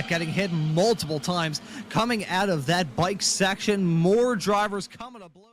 Getting hit multiple times coming out of that bike section. More drivers coming to blows.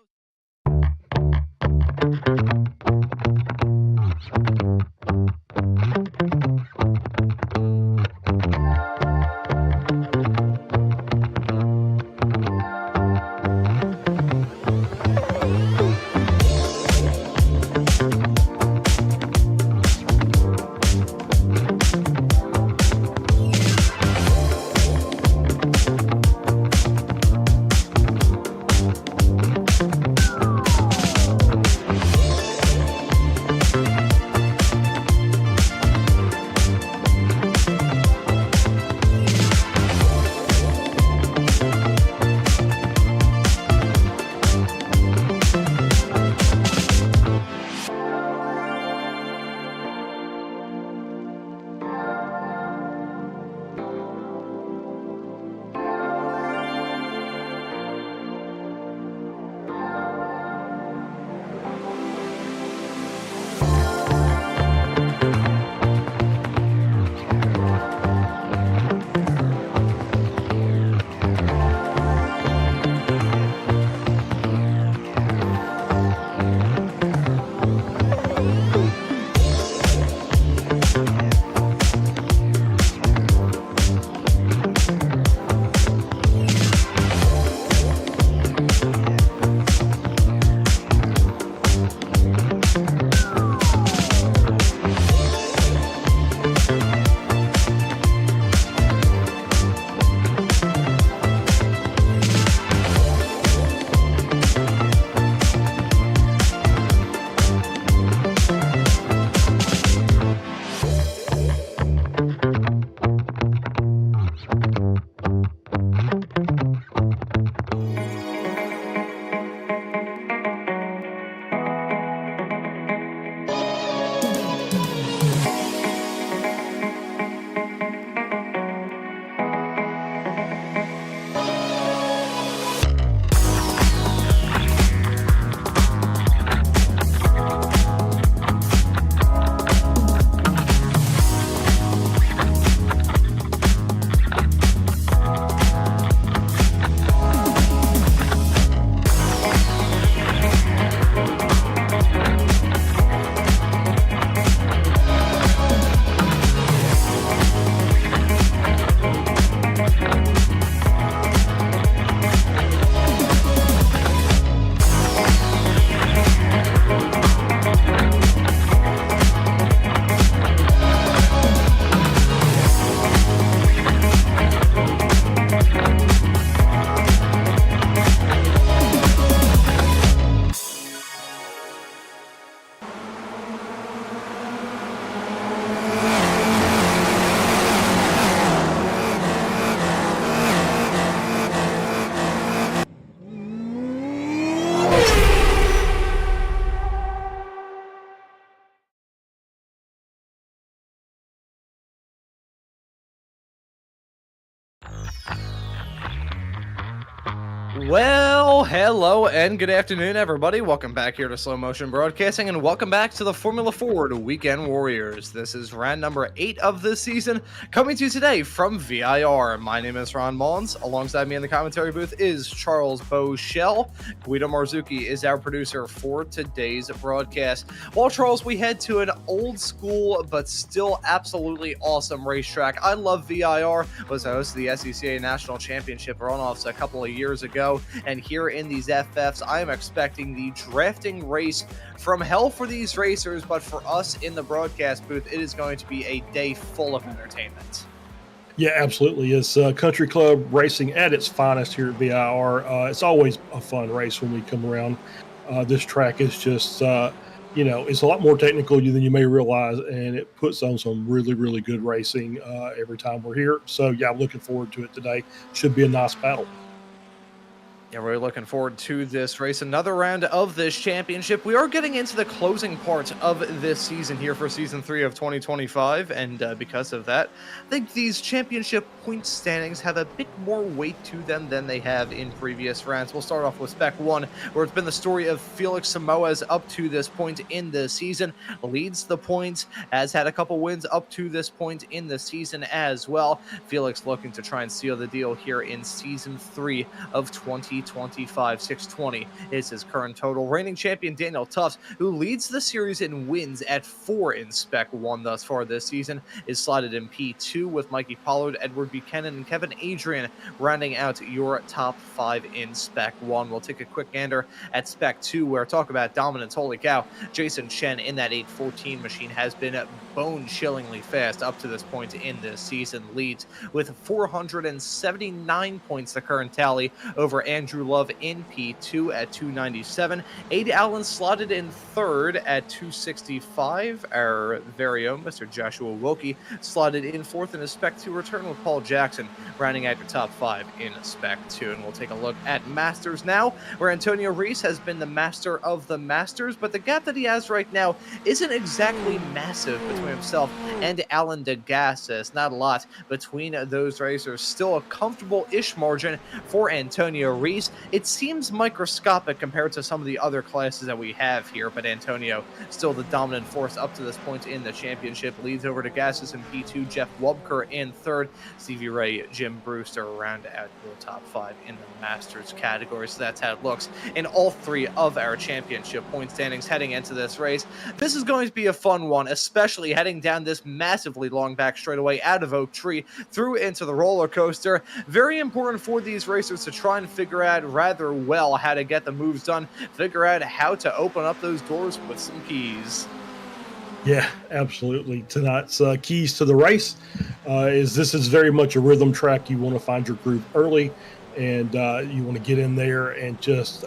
Well, hello and good afternoon, everybody. Welcome back here to Slow Motion Broadcasting, and welcome back to the Formula Ford Weekend Warriors. This is round number 8 of this season, coming to you today from VIR. My name is Ron Maunz. Alongside me in the commentary booth is Charles Boshell. Guido Marzucchi is our producer for today's broadcast. Well, Charles, we head to an old school but still absolutely awesome racetrack. I love VIR. Was the host of the SCCA National Championship runoffs a couple of years ago. And here in these FFs, I am expecting the drafting race from hell for these racers, but for us in the broadcast booth, it is going to be a day full of entertainment. Yeah, absolutely. It's country club racing at its finest here at VIR. It's always a fun race when we come around. This track is just it's a lot more technical than you may realize, and it puts on some really, really good racing every time we're here. So, yeah, I'm looking forward to it today. Should be a nice battle. Yeah, we're looking forward to this race. Another round of this championship. We are getting into the closing part of this season here for Season 3 of 2025, and because of that, I think these championship point standings have a bit more weight to them than they have in previous rounds. We'll start off with Spec 1, where it's been the story of Felix Samoas up to this point in the season. Leads the points, has had a couple wins up to this point in the season as well. Felix looking to try and seal the deal here in Season 3 of 2025. 620 is his current total. Reigning champion Daniel Tufts, who leads the series in wins at 4 in Spec 1 thus far this season, is slotted in P2 with Mikey Pollard, Edward Buchanan, and Kevin Adrian rounding out your top 5 in Spec 1. We'll take a quick gander at Spec 2, where talk about dominance. Holy cow, Jason Chen in that 814 machine has been bone-chillingly fast up to this point in this season. Leads with 479 points, the current tally, over Andrew Love in P2 at 297. Aid Allen slotted in 3rd at 265. Our very own Mr. Joshua Wilkie slotted in 4th in his Spec 2 return, with Paul Jackson rounding out your top 5 in Spec 2. And we'll take a look at Masters now, where Antonio Reese has been the master of the Masters, but the gap that he has right now isn't exactly massive between himself and Alan Degassis. Not a lot between those racers. Still a comfortable-ish margin for Antonio Reese. It seems microscopic compared to some of the other classes that we have here, but Antonio still the dominant force up to this point in the championship. Leads over to Gassis in P2, Jeff Wubker in 3rd, Stevie Ray, Jim Brewster round out your top 5 in the Masters category. So that's how it looks in all 3 of our championship point standings heading into this race. This is going to be a fun one, especially heading down this massively long back straightaway out of Oak Tree through into the roller coaster. Very important for these racers to try and figure out rather well how to get the moves done, figure out how to open up those doors with some keys. Yeah, absolutely. Tonight's keys to the race is this is very much a rhythm track. You want to find your groove early, and you want to get in there and just,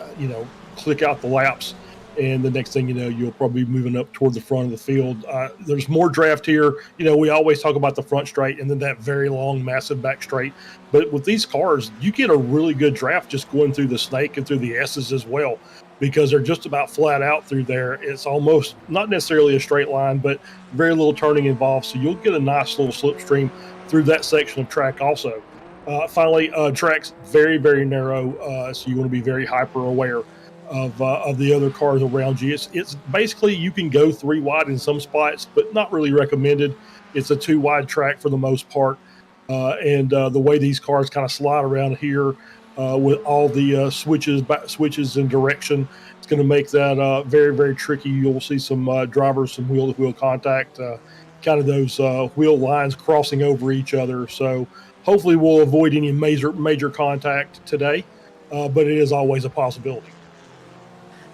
click out the laps. And the next thing you know, you'll probably be moving up toward the front of the field. There's more draft here. We always talk about the front straight and then that very long, massive back straight. But with these cars, you get a really good draft just going through the snake and through the S's as well, because they're just about flat out through there. It's almost not necessarily a straight line, but very little turning involved. So you'll get a nice little slipstream through that section of track also. Finally, track's very, very narrow, so you want to be very hyper aware of the other cars around you. It's basically, you can go 3 wide in some spots, but not really recommended. It's a 2 wide track for the most part. And the way these cars kind of slide around here with all the switches in direction, it's going to make that very, very tricky. You'll see some drivers, some wheel-to-wheel contact, kind of those wheel lines crossing over each other. So hopefully we'll avoid any major contact today, but it is always a possibility.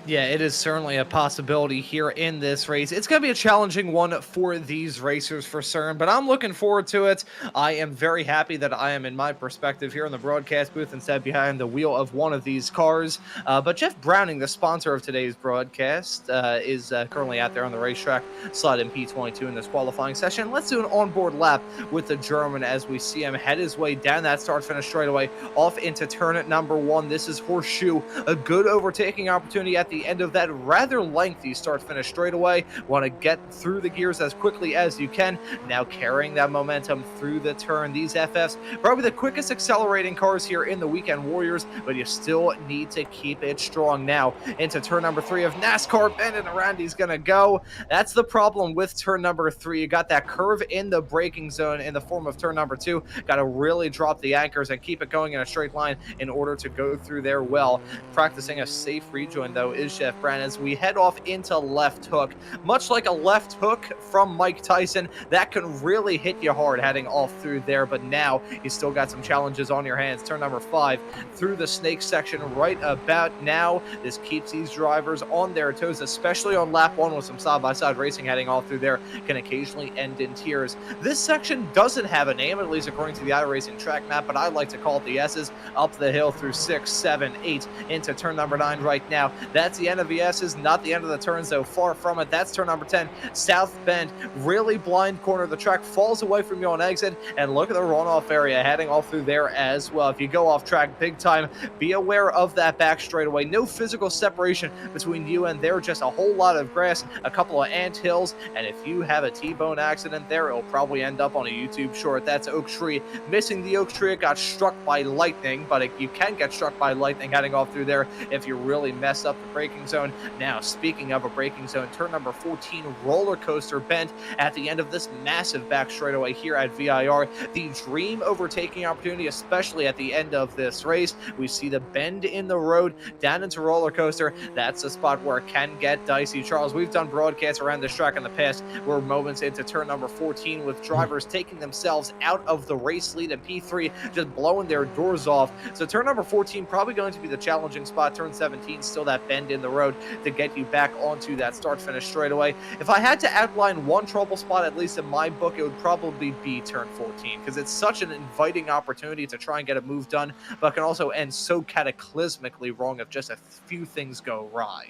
Yeah, it is certainly a possibility here in this race. It's going to be a challenging one for these racers for certain, but I'm looking forward to it. I am very happy that I am in my perspective here in the broadcast booth instead behind the wheel of one of these cars. But Jeff Browning, the sponsor of today's broadcast, is currently out there on the racetrack, slot in P22 in this qualifying session. Let's do an onboard lap with the German as we see him head his way down that start-finish straightaway off into turn number 1. This is Horseshoe, a good overtaking opportunity at the end of that rather lengthy start-finish straightaway. Want to get through the gears as quickly as you can. Now carrying that momentum through the turn. These FFs, probably the quickest accelerating cars here in the Weekend Warriors, but you still need to keep it strong. Now into turn number 3 of NASCAR, bending around he's going to go. That's the problem with turn number 3. You got that curve in the braking zone in the form of turn number 2. Got to really drop the anchors and keep it going in a straight line in order to go through there well. Practicing a safe rejoin, though, is Jeff Brown as we head off into left hook. Much like a left hook from Mike Tyson, that can really hit you hard heading off through there, but now you still got some challenges on your hands. Turn number 5 through the snake section right about now. This keeps these drivers on their toes, especially on lap 1 with some side-by-side racing heading all through there. Can occasionally end in tears. This section doesn't have a name, at least according to the iRacing track map, but I like to call it the S's. Up the hill through 6, 7, 8 into turn number 9 right now. That That's the end of the S's, not the end of the turns, though. Far from it. That's turn number 10. South Bend, really blind corner of the track, falls away from you on exit, and look at the runoff area heading off through there as well. If you go off track big time, be aware of that back straightaway. No physical separation between you and there, just a whole lot of grass, a couple of ant hills, and if you have a T-bone accident there, it'll probably end up on a YouTube short. That's Oak Tree. Missing the Oak Tree, it got struck by lightning, but you can get struck by lightning heading off through there if you really mess up the braking zone. Now, speaking of a braking zone, turn number 14, roller coaster bend at the end of this massive back straightaway here at VIR. The dream overtaking opportunity, especially at the end of this race. We see the bend in the road down into roller coaster. That's a spot where it can get dicey. Charles, we've done broadcasts around this track in the past. We're moments into turn number 14 with drivers taking themselves out of the race lead and P3 just blowing their doors off. So turn number 14 probably going to be the challenging spot. Turn 17 still that bend in the road to get you back onto that start finish straightaway. If I had to outline one trouble spot, at least in my book, it would probably be turn 14, because it's such an inviting opportunity to try and get a move done, but can also end so cataclysmically wrong if just a few things go awry.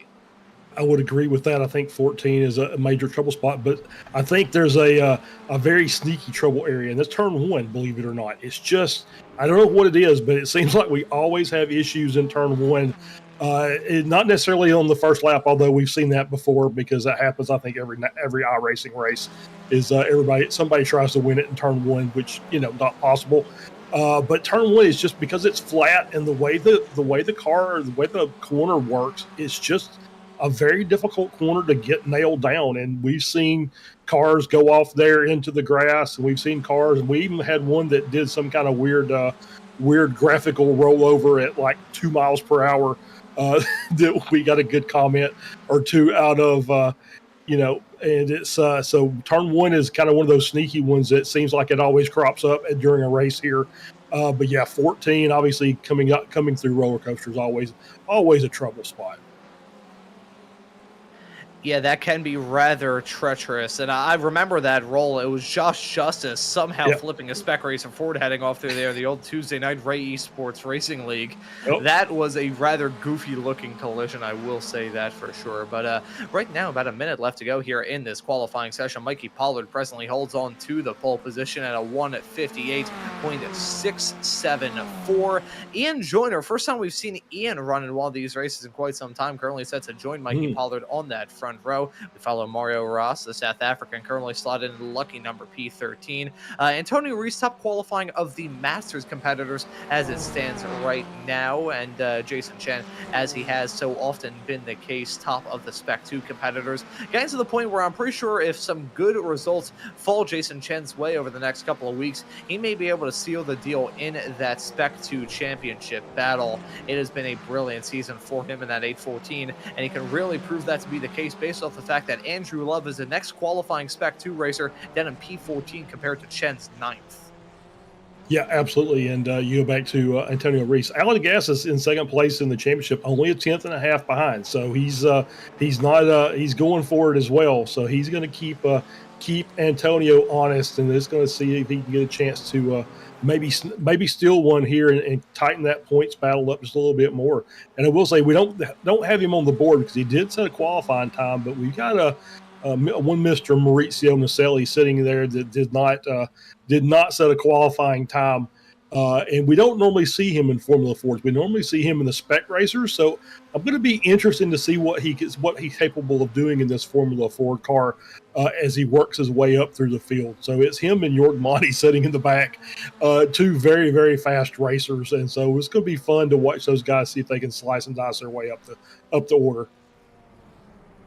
I would agree with that. I think 14 is a major trouble spot, but I think there's a very sneaky trouble area, and that's turn 1, believe it or not. It's just, I don't know what it is, but it seems like we always have issues in turn 1. Not necessarily on the first lap, although we've seen that before, because that happens, I think, every iRacing race is somebody tries to win it in turn 1, which, not possible. But turn 1 is just because it's flat, and the way the corner works, it's just a very difficult corner to get nailed down. And we've seen cars go off there into the grass, and we've seen cars, and we even had one that did some kind of weird graphical rollover at like 2 miles per hour. That we got a good comment or two out of, and it's so turn 1 is kind of one of those sneaky ones that seems like it always crops up during a race here. But yeah, 14 obviously coming through roller coasters, always a trouble spot. Yeah, that can be rather treacherous. And I remember that roll. It was Josh Justice somehow flipping a spec racer forward heading off through there, the old Tuesday night Ray Esports Racing League. That was a rather goofy looking collision, I will say that for sure. But right now, about a minute left to go here in this qualifying session. Mikey Pollard presently holds on to the pole position at a 1:58.674. Ian Joyner, first time we've seen Ian run in one of these races in quite some time, currently set to join Mikey Pollard on that front row. We follow Mario Ross, the South African, currently slotted into lucky number P13. Antonio Reese, top qualifying of the Masters competitors as it stands right now, and Jason Chen, as he has so often been the case, top of the Spec 2 competitors. Getting to the point where I'm pretty sure if some good results fall Jason Chen's way over the next couple of weeks, he may be able to seal the deal in that Spec 2 championship battle. It has been a brilliant season for him in that 814, and he can really prove that to be the case based off the fact that Andrew Love is the next qualifying Spec 2 racer down in P14 compared to Chen's 9th. Yeah, absolutely. And you go back to Antonio Reese. Alan Gass is in second place in the championship, only a 10th and a half behind. So he's going for it as well. So he's going to keep Antonio honest, and is going to see if he can get a chance to maybe steal one here and tighten that points battle up just a little bit more. And I will say we don't have him on the board because he did set a qualifying time, but we got one Mr. Maurizio Naselli sitting there that did not set a qualifying time. And we don't normally see him in Formula 4s. We normally see him in the spec racers. So I'm going to be interested to see what he's capable of doing in this Formula 4 car as he works his way up through the field. So it's him and Jorg Monty sitting in the back, two very, very fast racers. And so it's going to be fun to watch those guys, see if they can slice and dice their way up the order.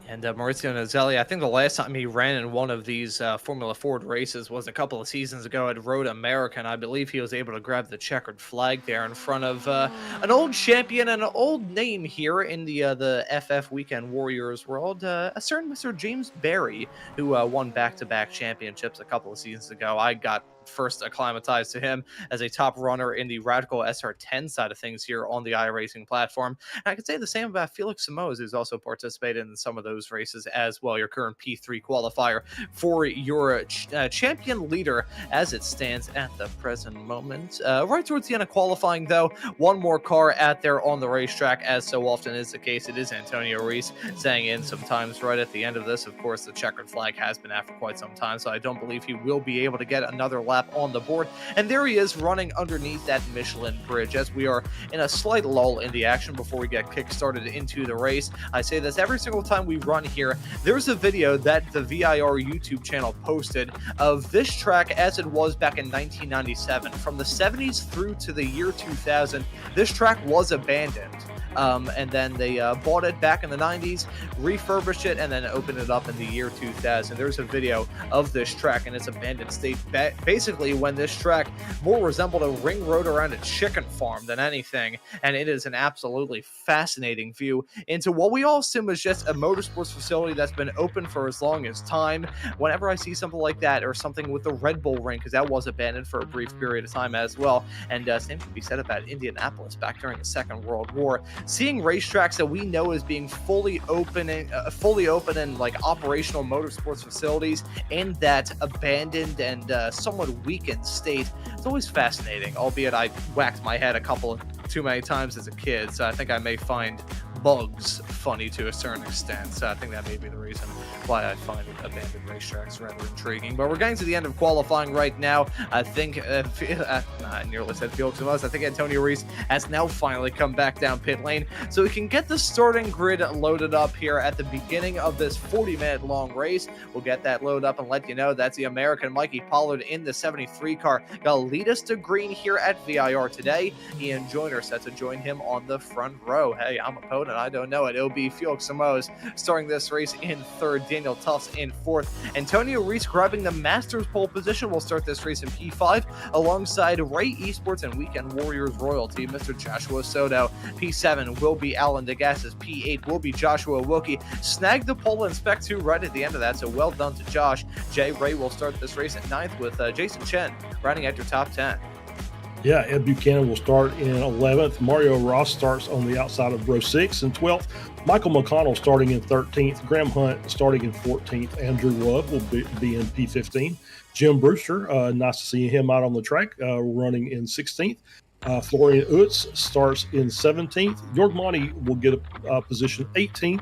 And Maurizio Naselli, I think the last time he ran in one of these Formula Ford races was a couple of seasons ago at Road America, and I believe he was able to grab the checkered flag there in front of an old champion and an old name here in the FF Weekend Warriors world, a certain Mr. James Barry, who won back-to-back championships a couple of seasons ago. I got first acclimatized to him as a top runner in the Radical SR10 side of things here on the iRacing platform. And I could say the same about Felix Samoz, who's also participated in some of those races as well, your current P3 qualifier for your champion leader as it stands at the present moment. Right towards the end of qualifying, though, one more car out there on the racetrack, as so often is the case. It is Antonio Reis saying in sometimes right at the end of this. Of course, the checkered flag has been out for quite some time, so I don't believe he will be able to get another lap on the board. And there he is running underneath that Michelin bridge as we are in a slight lull in the action before we get kick-started into the race. I say this every single time we run here. There's a video that the VIR YouTube channel posted of this track as it was back in 1997. From the 70s through to the year 2000, this track was abandoned. And then they bought it back in the 90s, refurbished it, and then opened it up in the year 2000. There's a video of this track in its abandoned state, basically when this track more resembled a ring road around a chicken farm than anything, and it is an absolutely fascinating view into what we all assume is just a motorsports facility that's been open for as long as time. Whenever I see something like that, or something with the Red Bull ring, because that was abandoned for a brief period of time as well, and same can be said about Indianapolis back during the Second World War. Seeing racetracks that we know as being fully open and like operational motorsports facilities in that abandoned and somewhat weakened state, it's always fascinating, albeit I whacked my head a couple too many times as a kid, so I think I may find bugs funny to a certain extent. So I think that may be the reason why I find abandoned racetracks rather intriguing. But we're getting to the end of qualifying right now. I think, I nearly said Felix Samoz. I think Antonio Reis has now finally come back down pit lane, so we can get the starting grid loaded up here at the beginning of this 40-minute long race. We'll get that loaded up and let you know that's the American Mikey Pollard in the 73 car. Gonna lead us to green here at VIR today. Ian Joyner set to join him on the front row. Hey, I'm a opponent, I don't know it. It'll be Felix Samoz starting this race in third, Daniel Tufts in fourth. Antonio Reis grabbing the Masters pole position will start this race in P5 alongside Ray Esports and Weekend Warriors royalty, Mr. Joshua Soto. P7 will be Alan Degassis. P8 will be Joshua Wilkie. Snagged the pole in Spec 2 right at the end of that, so well done to Josh. Jay Ray will start this race at ninth with Jason Chen rounding out your top 10. Yeah, Ed Buchanan will start in 11th. Mario Ross starts on the outside of row 6 and 12th. Michael McConnell starting in 13th. Graham Hunt starting in 14th. Andrew Love will be in P15. Jim Brewster, nice to see him out on the track, running in 16th. Florian Utz starts in 17th. Jorg Monty will get a position 18th.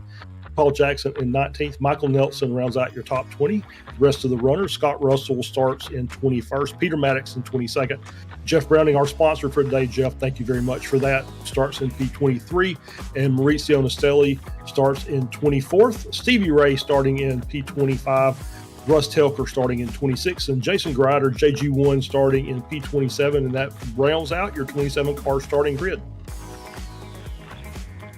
Paul Jackson in 19th. Michael Nelson rounds out your top 20. The rest of the runners, Scott Russell starts in 21st. Peter Maddox in 22nd. Jeff Browning, our sponsor for today. Jeff, thank you very much for that. Starts in P23. And Maurizio Nastelli starts in 24th. Stevie Ray starting in P25. Russ Telker starting in 26th. And Jason Grider, JG1, starting in P27. And that rounds out your 27 car starting grid.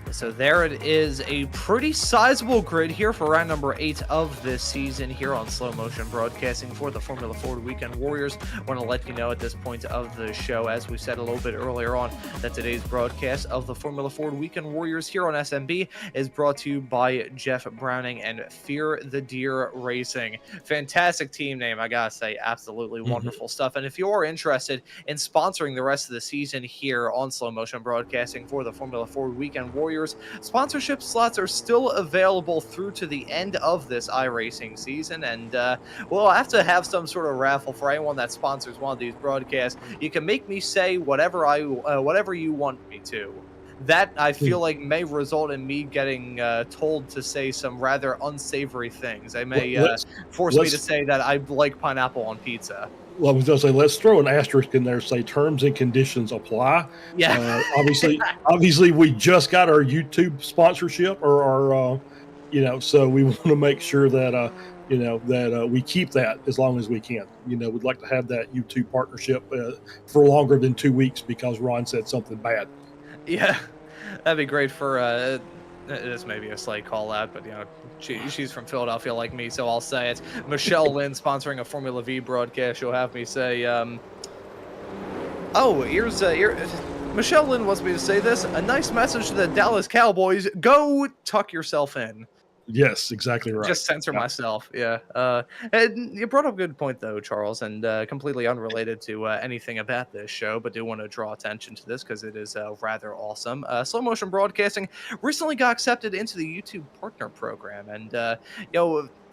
So there it is, a pretty sizable grid here for round number 8 of this season here on Slow Motion Broadcasting for the Formula Ford Weekend Warriors. I want to let you know at this point of the show, as we said a little bit earlier on, that today's broadcast of the Formula Ford Weekend Warriors here on SMB is brought to you by Jeff Browning and Fear the Deer Racing. Fantastic team name, I gotta say, absolutely wonderful stuff. And if you are interested in sponsoring the rest of the season here on Slow Motion Broadcasting for the Formula Ford Weekend Warriors, sponsorship slots are still available through to the end of this iRacing season, and we'll have to have some sort of raffle for anyone that sponsors one of these broadcasts. You can make me say whatever you want me to. That, I feel like, may result in me getting told to say some rather unsavory things. They may force me to say that I like pineapple on pizza. Well, I was going to say, let's throw an asterisk in there, say terms and conditions apply. Yeah. Obviously, we just got our YouTube sponsorship, or our, so we want to make sure that, we keep that as long as we can. We'd like to have that YouTube partnership for longer than 2 weeks because Ron said something bad. Yeah, that'd be great for this may be a slight call out, but she's from Philadelphia like me, so I'll say it. Michelle Lynn sponsoring a Formula V broadcast. She'll have me say, Michelle Lynn wants me to say this. A nice message to the Dallas Cowboys. Go tuck yourself in. Yes, exactly right. Just censor myself. Yeah. And you brought up a good point though, Charles, and completely unrelated to anything about this show, but do want to draw attention to this because it is rather awesome. Slow motion broadcasting recently got accepted into the YouTube Partner Program, and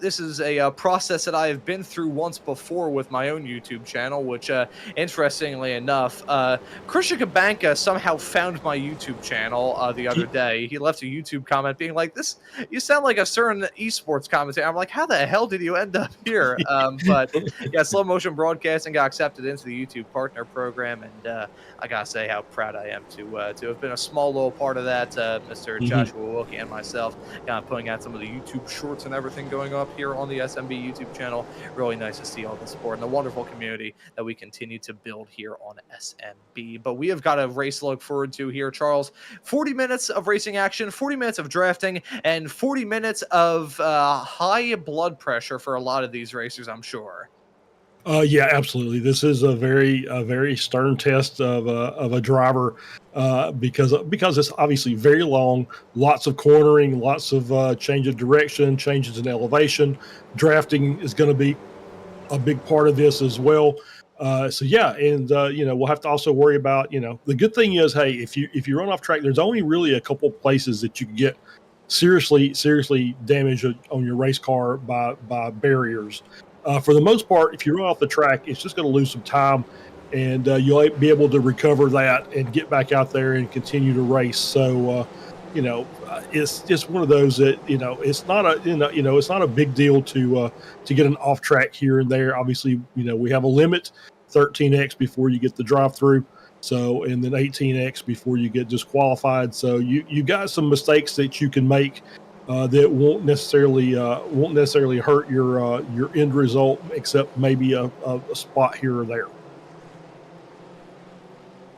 this is a process that I have been through once before with my own YouTube channel, which, interestingly enough, Christian Kabanka somehow found my YouTube channel the other day. He left a YouTube comment being like, "This, you sound like a certain esports commentator." I'm like, how the hell did you end up here? But yeah, slow motion broadcasting got accepted into the YouTube Partner Program, and I gotta say how proud I am to have been a small little part of that. Mr. Joshua Wilkie and myself, kind of putting out some of the YouTube shorts and everything going up here on the SMB YouTube channel. Really nice to see all the support and the wonderful community that we continue to build here on SMB. But we have got a race to look forward to here, Charles. 40 minutes of racing action, 40 minutes of drafting, and 40 minutes of high blood pressure for a lot of these racers, I'm sure. Yeah, absolutely. This is a very stern test of a driver because it's obviously very long, lots of cornering, lots of change of direction, changes in elevation. Drafting is going to be a big part of this as well. So yeah, and we'll have to also worry about, the good thing is, hey, if you run off track, there's only really a couple places that you can get seriously damaged on your race car by barriers. For the most part, if you run off the track, it's just going to lose some time, and you'll be able to recover that and get back out there and continue to race. So, it's just one of those that it's not it's not a big deal to get an off track here and there. Obviously, we have a limit, 13x before you get the drive through. So, and then 18x before you get disqualified. So you got some mistakes that you can make that won't necessarily hurt your end result, except maybe a spot here or there.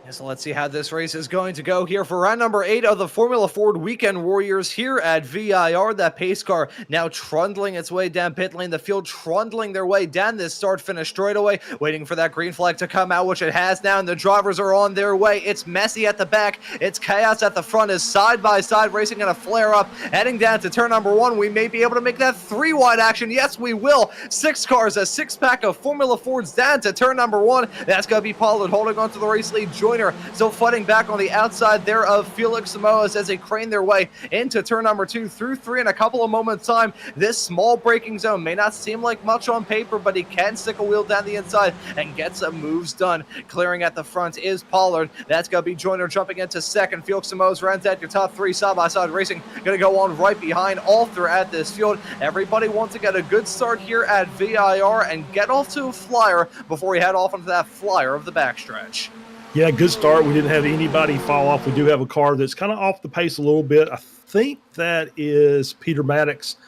So let's see how this race is going to go here for round number 8 of the Formula Ford Weekend Warriors here at VIR. That pace car now trundling its way down pit lane. The field trundling their way down this start-finish straightaway, waiting for that green flag to come out, which it has now, and the drivers are on their way. It's messy at the back. It's chaos at the front as side-by-side racing going to flare up. Heading down to turn number 1, we may be able to make that 3-wide action. Yes, we will. 6 cars, a 6-pack of Formula Fords down to turn number 1. That's going to be Pollard holding on to the race lead. Joyner still fighting back on the outside there of Felix Samoas as they crane their way into turn number 2 through 3 in a couple of moments time. This small braking zone may not seem like much on paper, but he can stick a wheel down the inside and get some moves done. Clearing at the front is Pollard. That's going to be Joyner jumping into second. Felix Samoas runs at your top 3 side-by-side racing. Going to go on right behind all throughout this field. Everybody wants to get a good start here at VIR and get off to a flyer before we head off into that flyer of the backstretch. Yeah, good start. We didn't have anybody fall off. We do have a car that's kind of off the pace a little bit. I think that is Peter Maddox.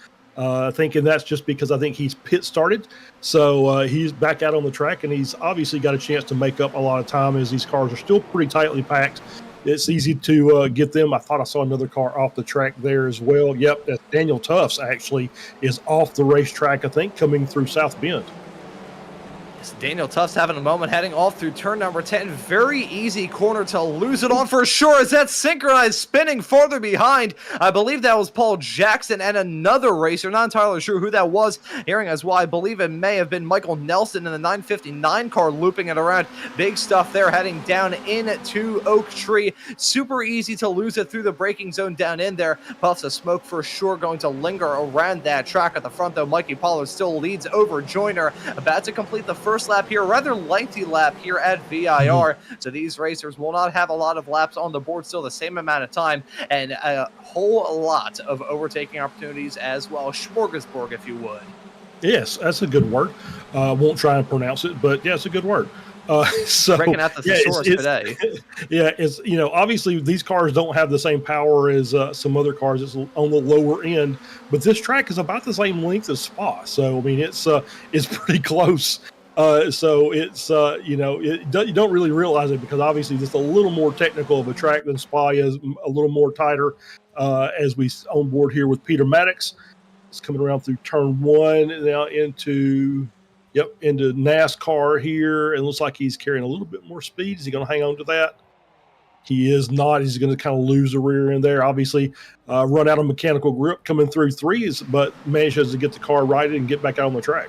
Thinking that's just because I think he's pit started. So he's back out on the track, and he's obviously got a chance to make up a lot of time as these cars are still pretty tightly packed. It's easy to get them. I thought I saw another car off the track there as well. Yep, that's Daniel Tufts actually is off the racetrack, I think, coming through South Bend. Daniel Tufts having a moment heading off through turn number 10. Very easy corner to lose it on for sure as that synchronized spinning farther behind. I believe that was Paul Jackson and another racer. Not entirely sure who that was. Hearing as well, I believe it may have been Michael Nelson in the 959 car looping it around. Big stuff there heading down into Oak Tree. Super easy to lose it through the braking zone down in there. Puffs of smoke for sure going to linger around that track at the front though. Mikey Pollard still leads over Joyner. About to complete the first lap here, rather lengthy lap here at VIR. So these racers will not have a lot of laps on the board, still the same amount of time, and a whole lot of overtaking opportunities as well. Smorgasbord, if you would. Yes, that's a good word. Won't try and pronounce it, but yeah, it's a good word. So breaking out the thesaurus today. Yeah, it's obviously these cars don't have the same power as some other cars. It's on the lower end, but this track is about the same length as Spa. So I mean, it's pretty close. So it's you don't really realize it because obviously it's a little more technical of a track than Spa is, a little more tighter. As we on board here with Peter Maddox, it's coming around through turn 1 and now into NASCAR here, and looks like he's carrying a little bit more speed. Is he going to hang on to that? He is not. He's going to kind of lose the rear end there. Obviously, run out of mechanical grip coming through threes, but manages to get the car righted and get back out on the track.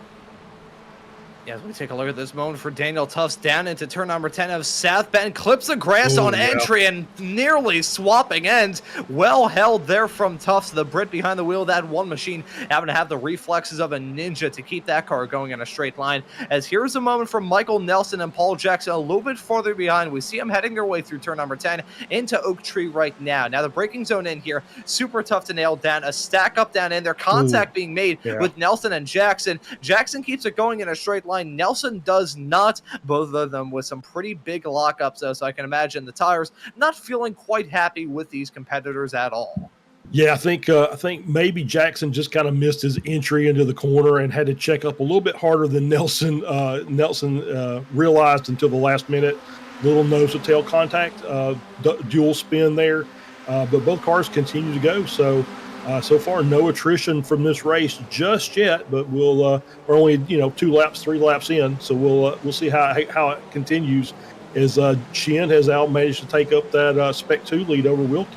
As we take a look at this moment for Daniel Tufts down into turn number 10 of South Bend, clips the grass on entry and nearly swapping ends. Well held there from Tufts, the Brit behind the wheel. That one machine having to have the reflexes of a ninja to keep that car going in a straight line. As here's a moment from Michael Nelson and Paul Jackson a little bit farther behind. We see them heading their way through turn number 10 into Oak Tree right now. Now the braking zone in here, super tough to nail down. A stack up down in there, contact being made with Nelson and Jackson. Jackson keeps it going in a straight line. Nelson does not, both of them with some pretty big lockups though, so I can imagine the tires not feeling quite happy with these competitors at all. Yeah, I think maybe Jackson just kind of missed his entry into the corner and had to check up a little bit harder than Nelson realized until the last minute. Little nose to tail contact, dual spin there, but both cars continue to go. So far, no attrition from this race just yet, but we're only 3 laps in, so we'll see how it continues as Shin has now managed to take up that Spec 2 lead over Wilkie.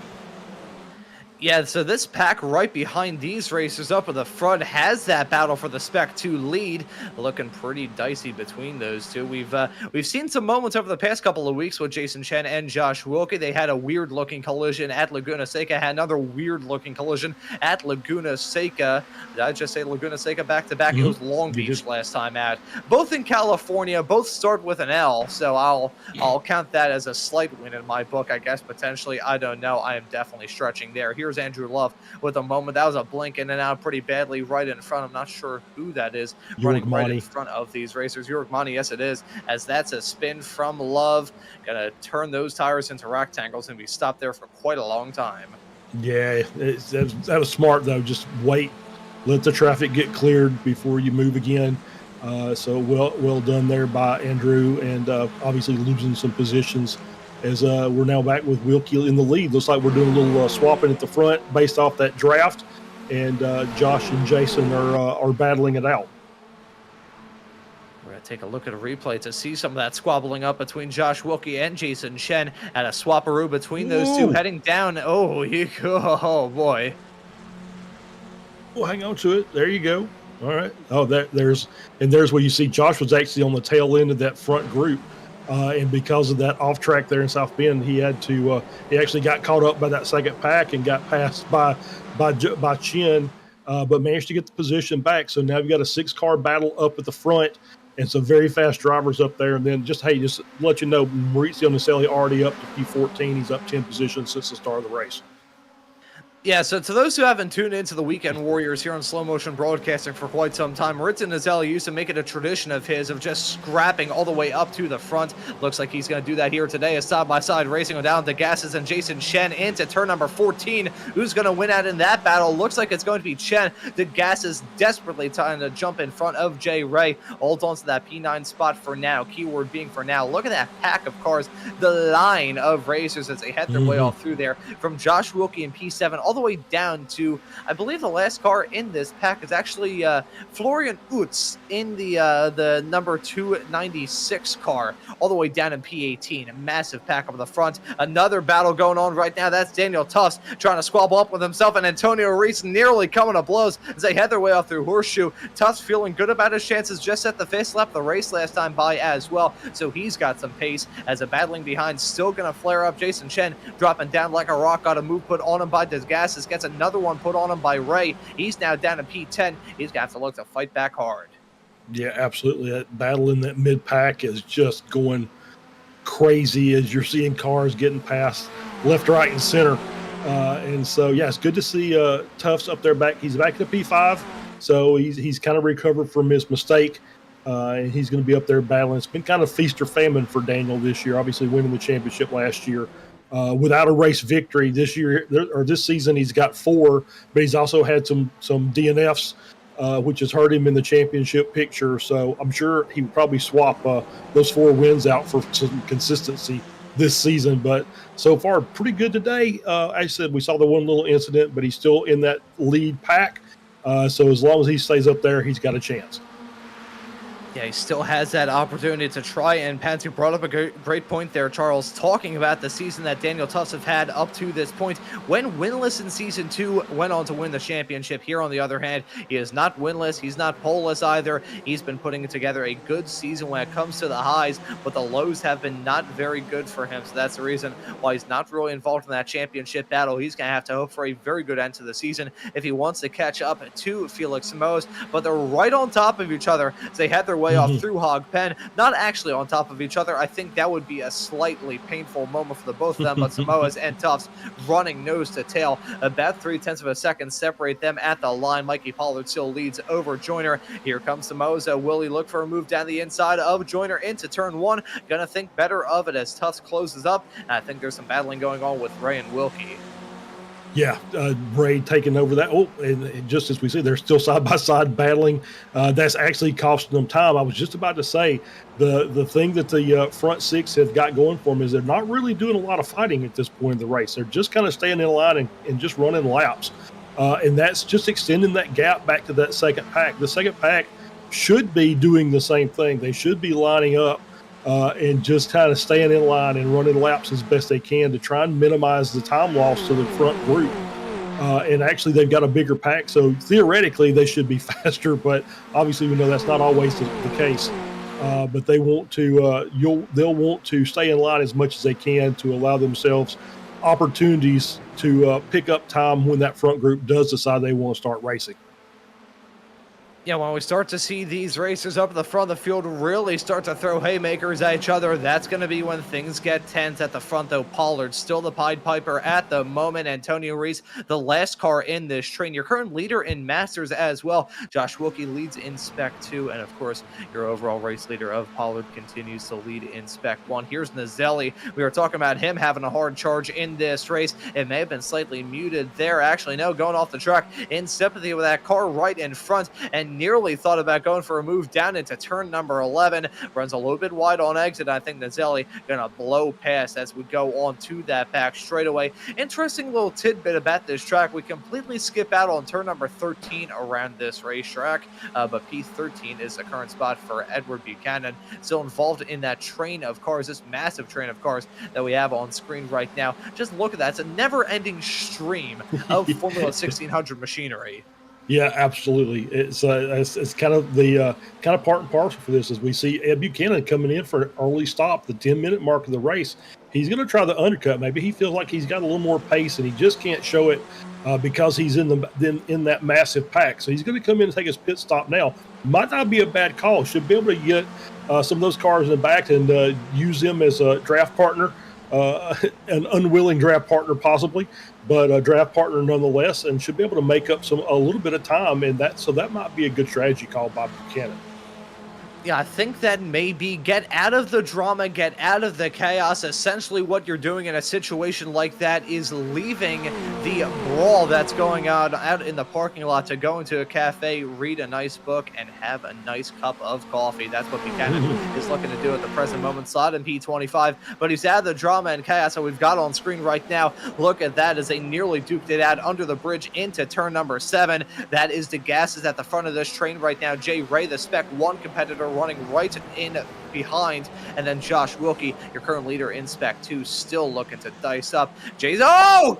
Yeah, so this pack right behind these racers up at the front has that battle for the Spec 2 lead, looking pretty dicey between those two. We've seen some moments over the past couple of weeks with Jason Chen and Josh Wilkie. They had a weird-looking collision at Laguna Seca, had another weird-looking collision at Laguna Seca. Did I just say Laguna Seca back-to-back? It was Long Beach last time out. Both in California, both start with an L, so I'll count that as a slight win in my book, I guess, potentially. I don't know. I am definitely stretching there. Here's Andrew Love with a moment. That was a blink in and out pretty badly right in front. I'm not sure who that is running right in front of these racers. Uragmani, yes it is, as that's a spin from Love. Gonna turn those tires into rectangles and be stopped there for quite a long time. Yeah, that was smart though. Just wait, let the traffic get cleared before you move again. So well done there by Andrew, and obviously losing some positions as we're now back with Wilkie in the lead. Looks like we're doing a little swapping at the front based off that draft, and Josh and Jason are battling it out. We're going to take a look at a replay to see some of that squabbling up between Josh Wilkie and Jason Shen, and a swapperoo between those two heading down. Oh boy. Well, hang on to it. There you go. All right. Oh, there's where you see Josh was actually on the tail end of that front group. And because of that off track there in South Bend, he actually got caught up by that second pack and got passed by Chin, but managed to get the position back. So now you've got a 6-car battle up at the front and some very fast drivers up there. And then just let you know, Maurizio Naselli already up to P14. He's up 10 positions since the start of the race. Yeah, so to those who haven't tuned into the Weekend Warriors here on Slow Motion Broadcasting for quite some time, Maurizio Naselli used to make it a tradition of his of just scrapping all the way up to the front. Looks like he's going to do that here today as side-by-side racing on down the gases and Jason Shen into turn number 14. Who's going to win out in that battle? Looks like it's going to be Chen. The gases desperately trying to jump in front of Jay Ray. Holds on to that P9 spot for now. Keyword being for now. Look at that pack of cars, the line of racers as they head their way all through there. From Josh Wilkie in P7 all the way down to, I believe the last car in this pack is actually Florian Utz in the number 296 car, all the way down in P18. A massive pack up the front. Another battle going on right now. That's Daniel Tufts trying to squabble up with himself, and Antonio Reese nearly coming to blows as they head their way off through Horseshoe. Tufts feeling good about his chances, just set the fifth lap of the race last time by as well, so he's got some pace as a battling behind. Still going to flare up. Jason Chen dropping down like a rock. Got a move put on him by Desgasses. Gets another one put on him by Ray. He's now down to P10. He's got to look to fight back hard. Yeah, absolutely. That battle in that mid-pack is just going crazy as you're seeing cars getting past left, right, and center. And so, yeah, it's good to see Tufts up there back. He's back to P5, so he's kind of recovered from his mistake, and he's going to be up there battling. It's been kind of feast or famine for Daniel this year, obviously winning the championship last year. Without a race victory this year or this season, he's got 4, but he's also had some DNFs, which has hurt him in the championship picture. So I'm sure he would probably swap those 4 wins out for some consistency this season. But so far, pretty good today. I said we saw the one little incident, but he's still in that lead pack. So as long as he stays up there, he's got a chance. Yeah, he still has that opportunity to try, and Pantu brought up a great point there, Charles, talking about the season that Daniel Tufts have had up to this point. When winless in Season 2, went on to win the championship. Here, on the other hand, he is not winless. He's not poleless either. He's been putting together a good season when it comes to the highs, but the lows have been not very good for him, so that's the reason why he's not really involved in that championship battle. He's going to have to hope for a very good end to the season if he wants to catch up to Felix Samoas, but they're right on top of each other. They had their way off through Hog Pen, not actually on top of each other. I think that would be a slightly painful moment for the both of them, but Samoas and Tufts running nose to tail. About 0.3 of a second separate them at the line. Mikey Pollard still leads over Joyner. Here comes Samoas. Will he look for a move down the inside of Joyner into turn 1? Gonna think better of it as Tufts closes up. And I think there's some battling going on with Ray and Wilkie. Yeah, Ray taking over that. Oh, and just as we see, they're still side-by-side battling. That's actually costing them time. I was just about to say the thing that the front six have got going for them is they're not really doing a lot of fighting at this point in the race. They're just kind of staying in line and just running laps. And that's just extending that gap back to that second pack. The second pack should be doing the same thing. They should be lining up and just kind of staying in line and running laps as best they can to try and minimize the time loss to the front group. And actually, they've got a bigger pack, so theoretically they should be faster. But obviously, we know that's not always the case. But they want to, they'll want to stay in line as much as they can to allow themselves opportunities to pick up time when that front group does decide they want to start racing. Yeah, when we start to see these racers up at the front of the field really start to throw haymakers at each other, that's going to be when things get tense at the front, though. Pollard still the Pied Piper at the moment. Antonio Reese, the last car in this train. Your current leader in Masters as well. Josh Wilkie leads in Spec 2, and of course, your overall race leader of Pollard continues to lead in Spec 1. Here's Nazelli. We were talking about him having a hard charge in this race. It may have been slightly muted there. Actually, no, going off the track in sympathy with that car right in front, and nearly thought about going for a move down into turn number 11. Runs a little bit wide on exit. I think Nazelli gonna blow past as we go on to that back straightaway. Interesting little tidbit about this track. We completely skip out on turn number 13 around this racetrack, but P13 is the current spot for Edward Buchanan. Still involved in that train of cars, this massive train of cars that we have on screen right now. Just look at that. It's a never-ending stream of Formula 1600 machinery. Yeah, absolutely. It's kind of the kind of part and parcel for this as we see Ed Buchanan coming in for an early stop, the 10-minute mark of the race. He's going to try the undercut. Maybe he feels like he's got a little more pace and he just can't show it because he's in that massive pack. So he's going to come in and take his pit stop now. Might not be a bad call. Should be able to get some of those cars in the back and use them as a draft partner. An unwilling draft partner possibly, but a draft partner nonetheless, and should be able to make up a little bit of time in that. So that might be a good strategy call by Buchanan. Yeah, I think that maybe get out of the drama, get out of the chaos. Essentially what you're doing in a situation like that is leaving the brawl that's going on out in the parking lot to go into a cafe, read a nice book, and have a nice cup of coffee. That's what Buchanan is looking to do at the present moment. Slot in P25, but he's out of the drama and chaos that we've got on screen right now. Look at that as they nearly duked it out under the bridge into turn number 7. That is the gases at the front of this train right now. Jay Ray, the Spec 1 competitor, running right in behind, and then Josh Wilkie, your current leader in Spec 2, still looking to dice up.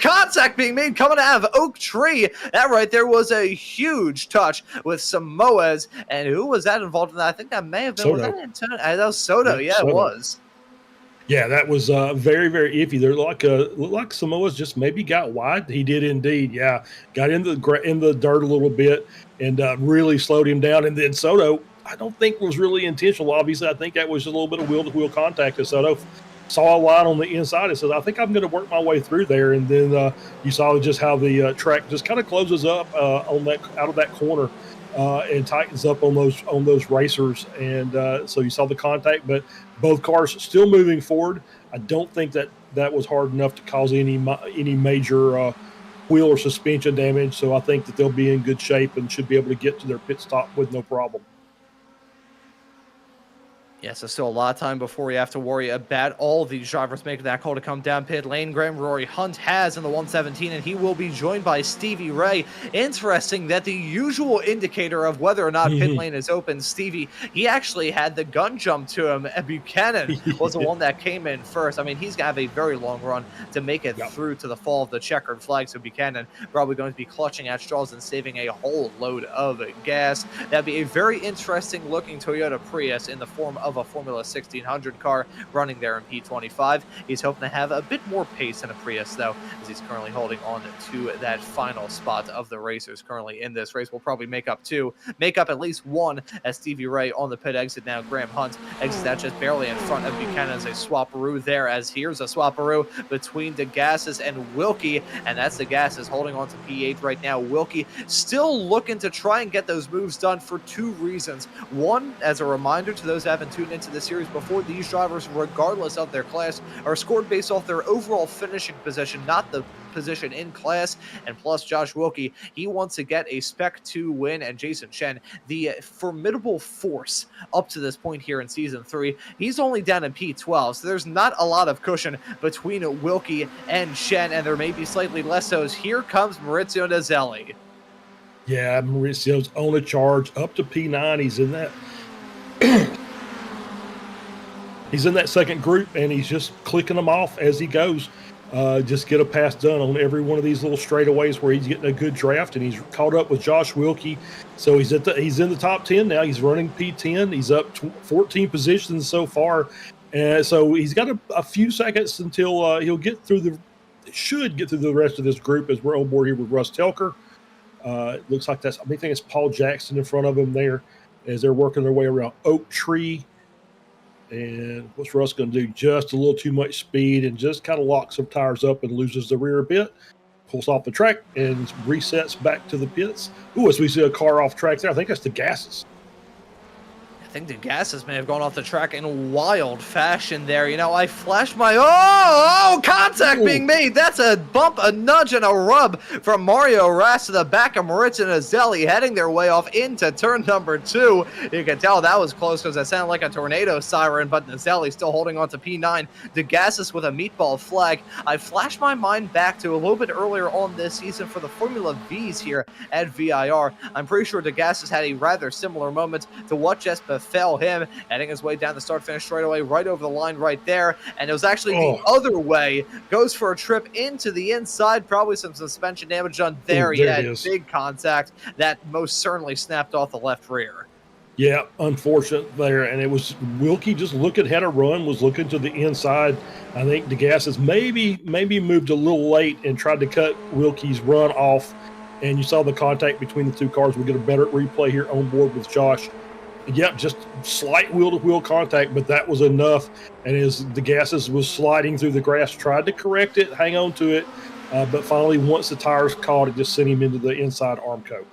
Contact being made coming out of Oak Tree. That right there was a huge touch with Samoas, and who was that involved in that? I think that may have been Soto. Was that Antonio? That was Soto. Yeah, Soto. It was. Yeah, that was very, very iffy. They're like Samoa's just maybe got wide. He did indeed. Yeah, got in the dirt a little bit and really slowed him down. And then Soto, I don't think was really intentional. Obviously, I think that was just a little bit of wheel-to-wheel contact. And Soto saw a line on the inside and says, I think I'm going to work my way through there. And then you saw just how the track just kind of closes up out of that corner and tightens up on those racers. And so you saw the contact, but both cars still moving forward. I don't think that was hard enough to cause any major wheel or suspension damage. So I think that they'll be in good shape and should be able to get to their pit stop with no problem. Yeah, so still a lot of time before you have to worry about all these drivers making that call to come down pit lane. Graham Rory Hunt has in the 117, and he will be joined by Stevie Ray. Interesting that the usual indicator of whether or not pit lane is open, Stevie, he actually had the gun jump to him, and Buchanan was the one that came in first. I mean, he's going to have a very long run to make it through to the fall of the checkered flag, so Buchanan probably going to be clutching at straws and saving a whole load of gas. That'd be a very interesting looking Toyota Prius in the form of a Formula 1600 car running there in P25. He's hoping to have a bit more pace in a Prius, though, as he's currently holding on to that final spot of the racers currently in this race. We'll probably make up at least one, as Stevie Ray on the pit exit now. Graham Hunt exits that just barely in front of Buchanan as a swapperoo there, as here's a swapperoo between DeGassis and Wilkie, and that's DeGassis holding on to P8 right now. Wilkie still looking to try and get those moves done for two reasons. One, as a reminder to those who haven't tuned into the series before, these drivers, regardless of their class, are scored based off their overall finishing position, not the position in class. And plus, Josh Wilkie, he wants to get a Spec 2 win, and Jason Chen, the formidable force up to this point here in Season 3, he's only down in P12, so there's not a lot of cushion between Wilkie and Chen, and there may be slightly less so. Here comes Maurizio Nazelli. Yeah, Mauricio's on a charge up to P9. He's in that he's in that second group, and he's just clicking them off as he goes. Just get a pass done on every one of these little straightaways where he's getting a good draft, and he's caught up with Josh Wilkie. So he's in the top 10 now. He's running P10. He's up 14 positions so far, and so he's got a few seconds until he'll should get through the rest of this group, as we're on board here with Russ Telker. It looks like I think it's Paul Jackson in front of him there as they're working their way around Oak Tree. And what's Russ going to do? Just a little too much speed and just kind of locks some tires up and loses the rear a bit. Pulls off the track and resets back to the pits. Ooh, as we see a car off track there, I think that's the Gasses. I think the gases may have gone off the track in wild fashion there. You know, I flashed my contact being made. That's a bump, a nudge, and a rub from Mario Ras to the back of Maurizio Nazelli, heading their way off into turn number 2. You can tell that was close because it sounded like a tornado siren, but Nazelli still holding on to P9. DeGassis with a meatball flag. I flashed my mind back to a little bit earlier on this season for the Formula Vs here at VIR. I'm pretty sure DeGassis had a rather similar moment to what just befell him, heading his way down the start-finish straightaway, right over the line right there, and it was actually the other way. Goes for a trip into the inside, probably some suspension damage done there. He had big contact that most certainly snapped off the left rear. Yeah, unfortunate there, and it was Wilkie just had a run, was looking to the inside. I think DeGassis maybe moved a little late and tried to cut Wilkie's run off, and you saw the contact between the two cars. We'll get a better replay here on board with Josh. Yep, just slight wheel-to-wheel contact, but that was enough. And as DeGassis was sliding through the grass, tried to correct it, hang on to it, but finally, once the tires caught, it just sent him into the inside arm coat.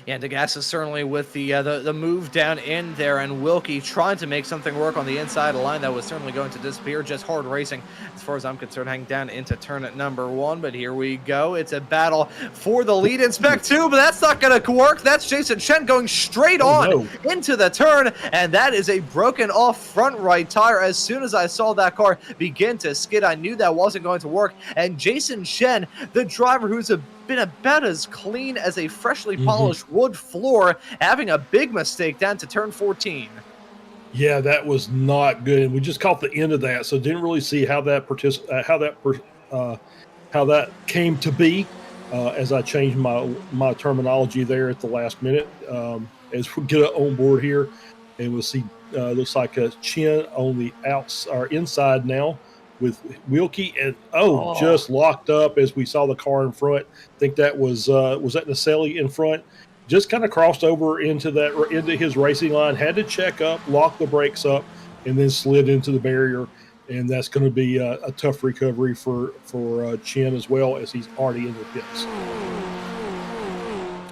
Yeah, DeGassis certainly with the move down in there, and Wilkie trying to make something work on the inside of the line that was certainly going to disappear. Just hard racing, as far as I'm concerned, hanging down into turn number 1. But here we go. It's a battle for the lead in Spec 2, but that's not going to work. That's Jason Chen going straight into the turn, and that is a broken off front right tire. As soon as I saw that car begin to skid, I knew that wasn't going to work. And Jason Chen, the driver who's been about as clean as a freshly polished wood floor, having a big mistake down to turn 14. Yeah, that was not good, and we just caught the end of that, so didn't really see how that came to be. As I changed my terminology there at the last minute, as we get on board here, and we'll see looks like a Chin on the inside now with Wilkie, and just locked up as we saw the car in front. I think that was that Naselli in front. Just kind of crossed over into his racing line, had to check up, lock the brakes up, and then slid into the barrier. And that's going to be a tough recovery for Chin as well, as he's already in the pits.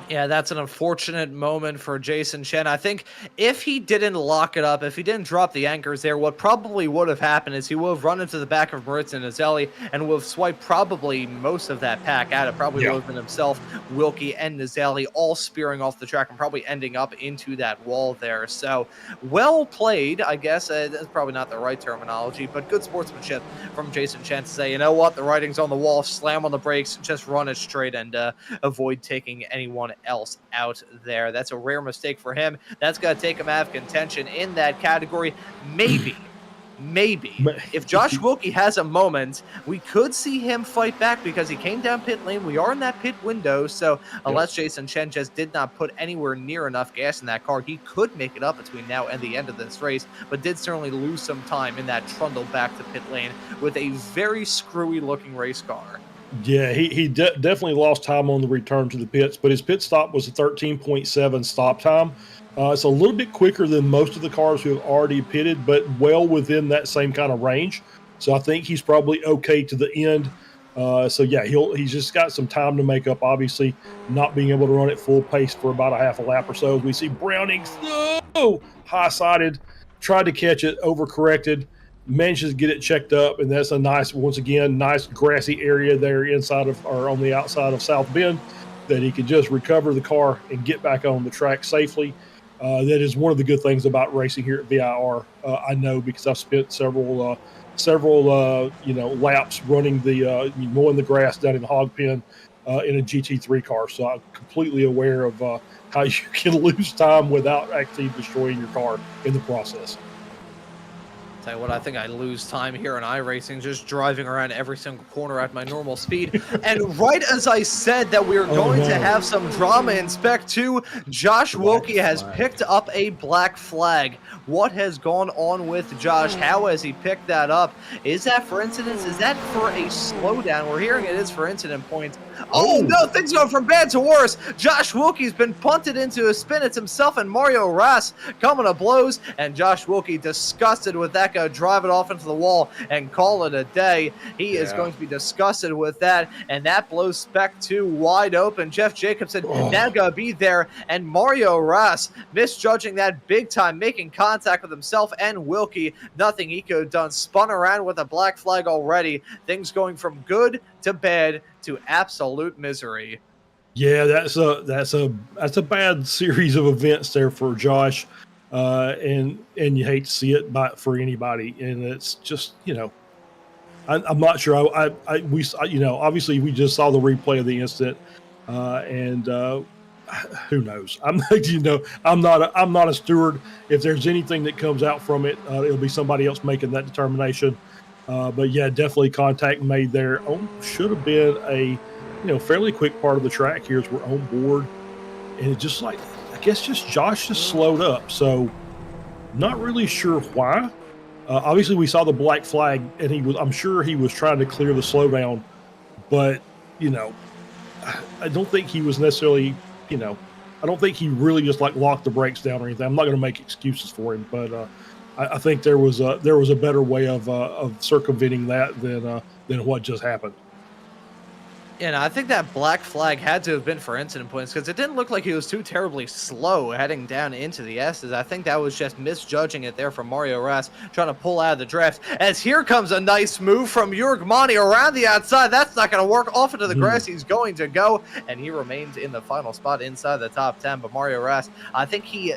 Yeah, that's an unfortunate moment for Jason Chen. I think if he didn't lock it up, if he didn't drop the anchors there, what probably would have happened is he would have run into the back of Moritz and Nazelli and would have swiped probably most of that pack out. It probably would have been himself, Wilkie, and Nazelli all spearing off the track and probably ending up into that wall there. So, well played, I guess. That's probably not the right terminology, but good sportsmanship from Jason Chen to say, you know what, the writing's on the wall, slam on the brakes, just run it straight and avoid taking anyone else out there. That's a rare mistake for him. That's going to take him out of contention in that category. Maybe if Josh Wilkie has a moment, we could see him fight back because he came down pit lane. We are in that pit window, so unless Jason Chen just did not put anywhere near enough gas in that car, he could make it up between now and the end of this race, but did certainly lose some time in that trundle back to pit lane with a very screwy looking race car. Yeah, he definitely lost time on the return to the pits, but his pit stop was a 13.7 stop time. It's a little bit quicker than most of the cars who have already pitted, but well within that same kind of range. So I think he's probably okay to the end. So yeah, he's just got some time to make up, obviously, not being able to run at full pace for about a half a lap or so. We see Browning so high-sided, tried to catch it, overcorrected, manages to get it checked up, and that's a nice, once again, nice grassy area there inside of, or on the outside of South Bend, that he could just recover the car and get back on the track safely. That is one of the good things about racing here at VIR. I know because I've spent several laps running mowing the grass down in the hog pen in a GT3 car, so I'm completely aware of how you can lose time without actually destroying your car in the process. Tell you what, I think I lose time here in iRacing, just driving around every single corner at my normal speed. And right as I said that we were going to have some drama in Spec 2, Josh Wilkie has picked up a black flag. What has gone on with Josh? How has he picked that up? Is that for incidents? Is that for a slowdown? We're hearing it is for incident points. Oh no, things go from bad to worse. Josh Wilkie's been punted into a spin. It's himself and Mario Ras coming to blows, and Josh Wilkie, disgusted with that, go drive it off into the wall and call it a day. He is going to be disgusted with that, and that blows Spec 2 wide open. Jeff Jacobson now going to be there, and Mario Ras misjudging that big time, making contact with himself and Wilkie. Nothing he could have done. Spun around with a black flag already. Things going from good to bad to absolute misery. Yeah, that's a bad series of events there for Josh, and you hate to see it for anybody. And it's just, I'm not sure. Obviously we just saw the replay of the incident, and who knows? I'm not a steward. If there's anything that comes out from it, it'll be somebody else making that determination. But yeah, definitely contact made there. Should have been a fairly quick part of the track here as we're on board, and it just Josh just slowed up. So not really sure why. Obviously we saw the black flag, and I'm sure he was trying to clear the slowdown, but I don't think he was necessarily I don't think he really just locked the brakes down or anything. I'm not going to make excuses for him, but I think there was a better way of circumventing that than what just happened. And I think that black flag had to have been for incident points because it didn't look like he was too terribly slow heading down into the S's. I think that was just misjudging it there from Mario Ras, trying to pull out of the draft. As here comes a nice move from Jurg Mani around the outside. That's not going to work. Off into the grass he's going to go, and he remains in the final spot inside the top 10. But Mario Ras, I think he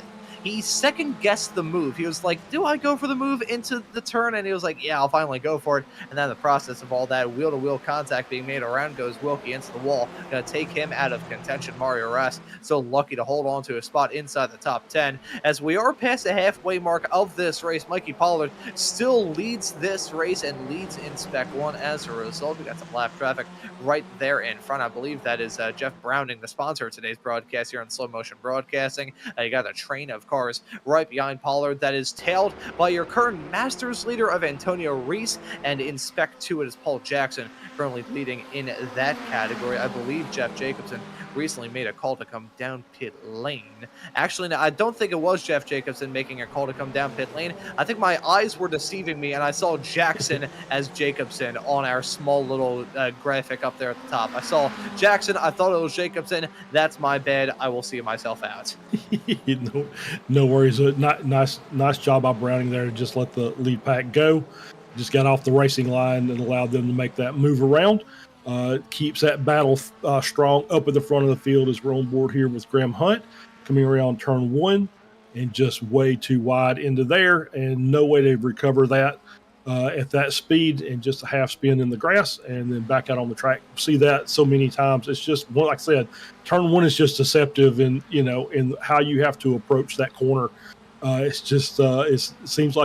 second-guessed the move. He was like, do I go for the move into the turn? And he was like, yeah, I'll finally go for it. And then the process of all that wheel-to-wheel contact being made, around goes Wilkie into the wall. Going to take him out of contention. Mario Ras so lucky to hold on to a spot inside the top 10. As we are past the halfway mark of this race, Mikey Pollard still leads this race and leads in Spec 1 as a result. We got some lap traffic right there in front. I believe that is Jeff Browning, the sponsor of today's broadcast here on Slow Motion Broadcasting. You got a train of cars right behind Pollard that is tailed by your current Masters leader of Antonio Reese, and in Spec 2 it is Paul Jackson currently leading in that category. I believe Jeff Jacobson recently made a call to come down pit lane. Actually, no, I don't think it was Jeff Jacobson making a call to come down pit lane. I think my eyes were deceiving me, and I saw Jackson as Jacobson on our small little graphic up there at the top. I saw Jackson. I thought it was Jacobson. That's my bad. I will see myself out. No worries. Nice job by Browning there to just let the lead pack go. Just got off the racing line and allowed them to make that move around. Keeps that battle strong up at the front of the field as we're on board here with Graham Hunt coming around turn 1 and just way too wide into there and no way to recover that at that speed and just a half spin in the grass and then back out on the track. See that so many times. It's just, well, like I said, turn 1 is just deceptive in how you have to approach that corner. It's just it seems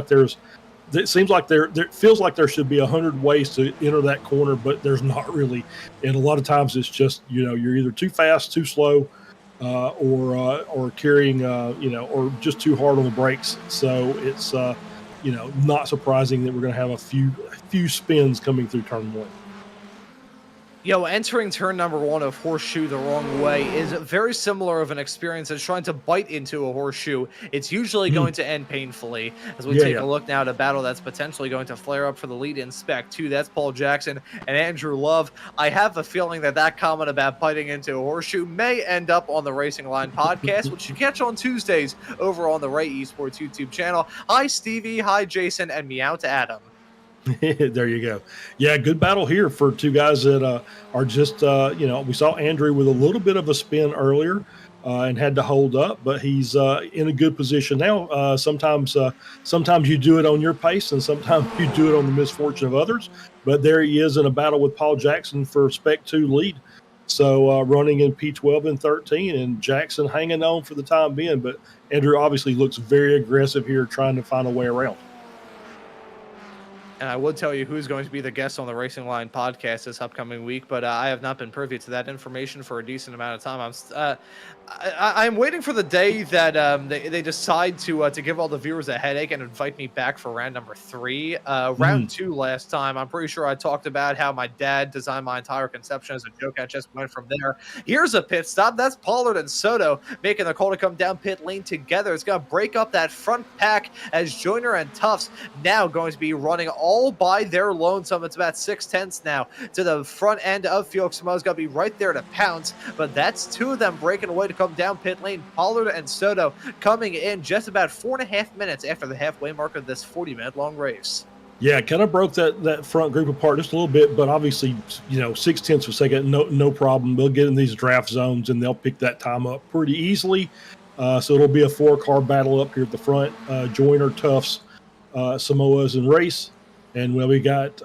like there feels like there should be 100 ways to enter that corner, but there's not really. And a lot of times it's just, you're either too fast, too slow, or carrying, or just too hard on the brakes. So it's, not surprising that we're going to have a few spins coming through turn 1. Entering turn number 1 of Horseshoe the wrong way is very similar of an experience as trying to bite into a horseshoe. It's usually going to end painfully. As we take a look now at a battle that's potentially going to flare up for the lead in Spec 2. That's Paul Jackson and Andrew Love. I have a feeling that comment about biting into a horseshoe may end up on the Racing Line podcast, which you catch on Tuesdays over on the Ray Esports YouTube channel. Hi, Stevie. Hi, Jason. And meow to Adam. There you go. Yeah, good battle here for two guys that are just, we saw Andrew with a little bit of a spin earlier and had to hold up, but he's in a good position now. Sometimes you do it on your pace and sometimes you do it on the misfortune of others. But there he is in a battle with Paul Jackson for Spec 2 lead. So running in P12 and 13 and Jackson hanging on for the time being. But Andrew obviously looks very aggressive here trying to find a way around. And I would tell you who's going to be the guest on the Racing Line podcast this upcoming week, but I have not been privy to that information for a decent amount of time. I'm waiting for the day that they decide to give all the viewers a headache and invite me back for round number 3. Round 2 last time, I'm pretty sure I talked about how my dad designed my entire conception as a joke. I just went from there. Here's a pit stop. That's Pollard and Soto making the call to come down pit lane together. It's going to break up that front pack as Joyner and Tufts now going to be running all by their lonesome. It's about 6/10 now to the front end of Felix Samoa's going to be right there to pounce, but that's 2 of them breaking away to come down pit lane. Pollard and Soto coming in just about 4.5 minutes after the halfway mark of this 40-minute long race. Yeah, kind of broke that front group apart just a little bit, but obviously, 0.6 of a second, no problem. They'll get in these draft zones and they'll pick that time up pretty easily. So it'll be a 4-car battle up here at the front. Joyner, Tufts, Samoa's, and Race. And we got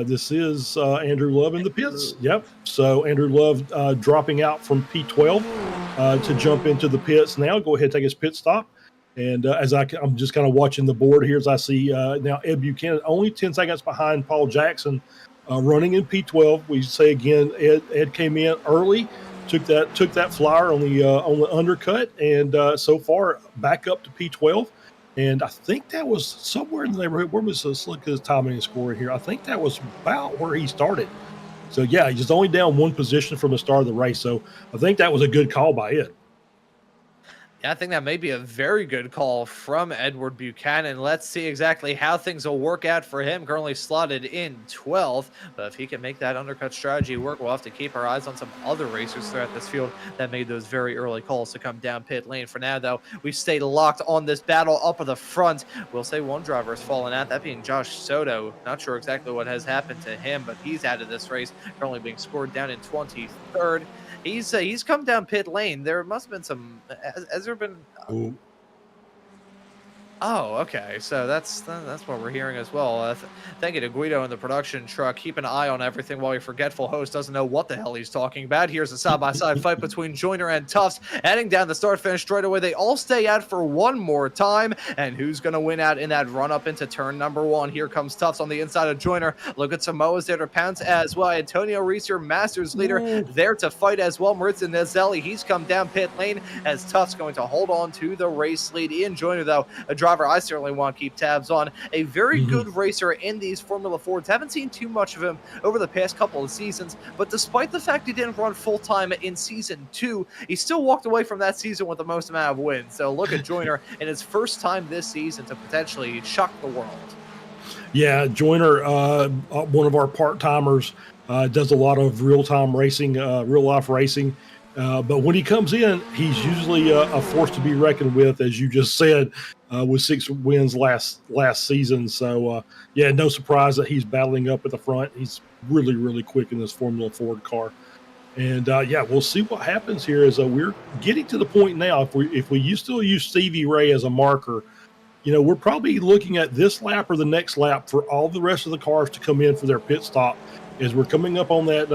this is Andrew Love in the pits. Yep. So Andrew Love dropping out from P12 to jump into the pits now. Go ahead, take his pit stop. And as I'm just kind of watching the board here as I see now Ed Buchanan only 10 seconds behind Paul Jackson running in P12. We say again, Ed came in early, took that flyer on the undercut, and so far back up to P12. And I think that was somewhere in the neighborhood. Where was this? Look at his timing and scoring here. I think that was about where he started. So, yeah, he's only down 1 position from the start of the race. So I think that was a good call by Ed. Yeah, I think that may be a very good call from Edward Buchanan. Let's see exactly how things will work out for him. Currently slotted in 12th, but if he can make that undercut strategy work, we'll have to keep our eyes on some other racers throughout this field that made those very early calls to come down pit lane. For now, though, we stayed locked on this battle up at the front. We'll say one driver has fallen out, that being Josh Soto. Not sure exactly what has happened to him, but he's out of this race, currently being scored down in 23rd. He's come down pit lane. There must have been some. Has there been? Oh, okay. So that's what we're hearing as well. Thank you to Guido in the production truck. Keep an eye on everything while your forgetful host doesn't know what the hell he's talking about. Here's a side-by-side fight between Joyner and Tufts. Heading down the start-finish straightaway. They all stay out for one more time. And who's going to win out in that run-up into turn number 1? Here comes Tufts on the inside of Joyner. Look at Samoa's there to pounce as well. Antonio Reese, your Masters leader, there to fight as well. Maritza Nazelli, he's come down pit lane as Tufts going to hold on to the race lead. Ian Joyner, though, driver I certainly want to keep tabs on. A very good racer in these Formula Fords. Haven't seen too much of him over the past couple of seasons, but despite the fact he didn't run full-time in Season 2, he still walked away from that season with the most amount of wins. So look at Joyner in his first time this season to potentially shock the world. Yeah, Joyner, one of our part-timers, does a lot of real-time racing, real-life racing. But when he comes in, he's usually a force to be reckoned with, as you just said, with 6 wins last season. So, yeah, no surprise that he's battling up at the front. He's really, really quick in this Formula Ford car. And, yeah, we'll see what happens here as we're getting to the point now. If we still use Stevie Ray as a marker, you know, we're probably looking at this lap or the next lap for all the rest of the cars to come in for their pit stop. As we're coming up on that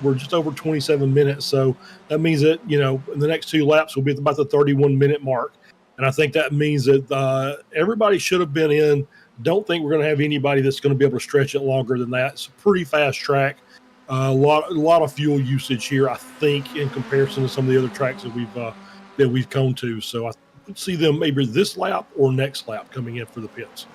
we're just over 27 minutes. So that means that, you know, in the next 2 laps, we'll be at about the 31-minute mark. And I think that means that everybody should have been in. Don't think we're going to have anybody that's going to be able to stretch it longer than that. It's a pretty fast track. A lot of fuel usage here, I think, in comparison to some of the other tracks that we've come to. So I would see them maybe this lap or next lap coming in for the pits.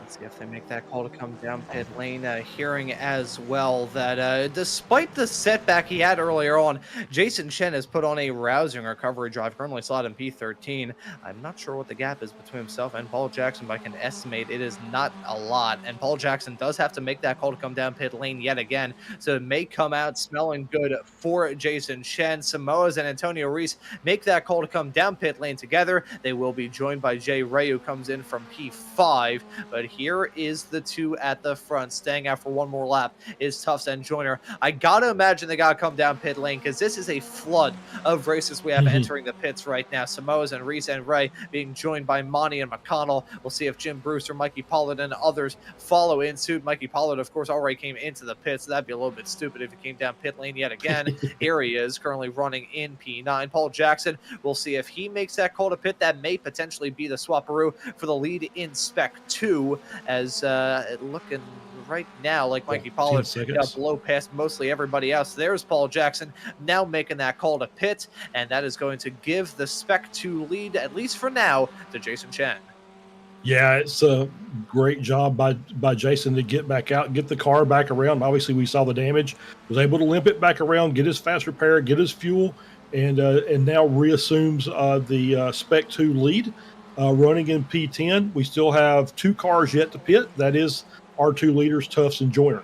See if they make that call to come down pit lane. Hearing as well that despite the setback he had earlier on, Jason Chen has put on a rousing recovery drive, currently slotted in P13. I'm not sure what the gap is between himself and Paul Jackson, but I can estimate it is not a lot. And Paul Jackson does have to make that call to come down pit lane yet again, so it may come out smelling good for Jason Chen. Samoas and Antonio Reese make that call to come down pit lane together. They will be joined by Jay Ray, who comes in from P5, but here is the 2 at the front. Staying out for one more lap is Tufts and Joyner. I gotta imagine they gotta come down pit lane because this is a flood of racers we have entering the pits right now. Samoas and Reese and Ray being joined by Monty and McConnell. We'll see if Jim Brewster, Mikey Pollard, and others follow in suit. Mikey Pollard, of course, already came into the pits. So that'd be a little bit stupid if he came down pit lane yet again. Here he is, currently running in P9. Paul Jackson, we'll see if he makes that call to pit. That may potentially be the swaparoo for the lead in Spec 2, as looking right now like Mikey Pollard got blow past mostly everybody else. There's Paul Jackson now making that call to pit, and that is going to give the Spec 2 lead, at least for now, to Jason Chen. Yeah, it's a great job by Jason to get back out, get the car back around. Obviously, we saw the damage, was able to limp it back around, get his fast repair, get his fuel, and now reassumes the Spec 2 lead. Running in P10, we still have 2 cars yet to pit. That is our 2 leaders, Tufts and Joyner.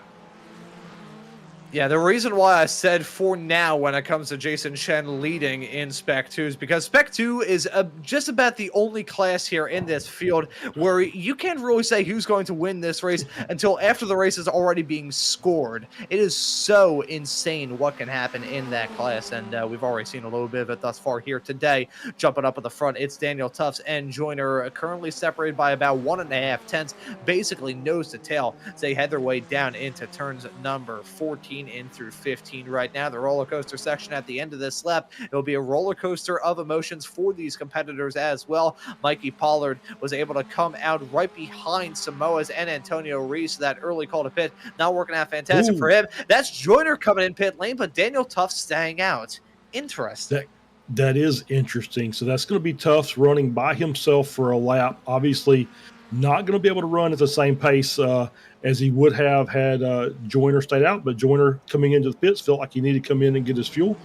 Yeah, the reason why I said for now when it comes to Jason Chen leading in Spec 2 is because Spec 2 is just about the only class here in this field where you can't really say who's going to win this race until after the race is already being scored. It is so insane what can happen in that class, and we've already seen a little bit of it thus far here today. Jumping up at the front, it's Daniel Tufts and Joyner, currently separated by about 1.5 tenths, basically nose to tail, as they head their way down into turns number 14 in through 15 right now. The roller coaster section at the end of this lap, it'll be a roller coaster of emotions for these competitors as well. Mikey Pollard was able to come out right behind Samoas and Antonio Reese. That early call to pit not working out fantastic for him. That's Joyner coming in pit lane, but Daniel Tufts staying out. Interesting. That is interesting. So that's going to be Tufts running by himself for a lap. Obviously, not going to be able to run at the same pace as he would have had Joyner stayed out, but Joyner coming into the pits felt like he needed to come in and get his fuel.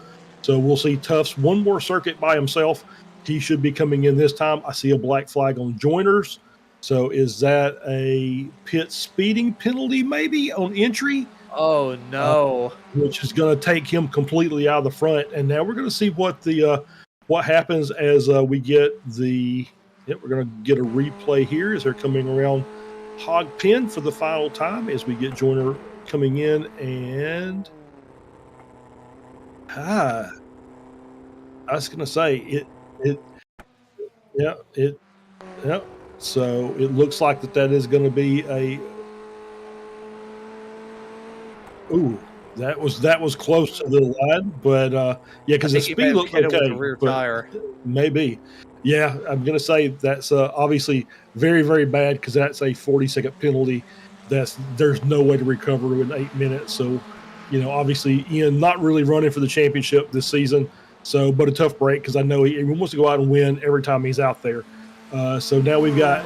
So we'll see Tufts one more circuit by himself. He should be coming in this time. I see a black flag on Joyner's. So is that a pit speeding penalty maybe on entry? Oh, no. Which is going to take him completely out of the front. And now we're going to see what happens as we get the – we're going to get a replay here as they're coming around Hog Pen for the final time as we get Joyner coming in. And I was going to say so it looks like that is going to be a that was close to the line, but yeah, because the speed looked okay. Rear tire. Maybe. Yeah, I'm going to say that's obviously very, very bad because that's a 40-second penalty. There's no way to recover in 8 minutes. So, you know, obviously Ian not really running for the championship this season. So, but a tough break because I know he wants to go out and win every time he's out there. So now we've got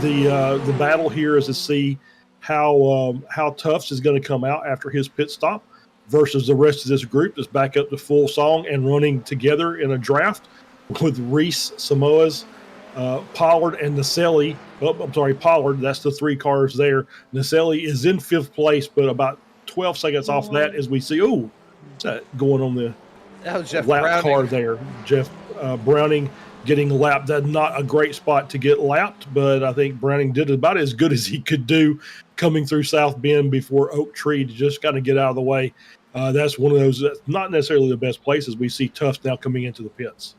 the battle here is to see how Tufts is going to come out after his pit stop versus the rest of this group that's back up to full song and running together in a draft with Reese, Samoas, Pollard, and Naselli. Oh, I'm sorry, Pollard. That's the 3 cars there. Naselli is in 5th place, but about 12 seconds off that as we see, what's that going on the Jeff lap Browning. car there? Jeff Browning getting lapped. That's not a great spot to get lapped, but I think Browning did about as good as he could do coming through South Bend before Oak Tree to just kind of get out of the way. That's one of those that's not necessarily the best places. We see Tufts now coming into the pits.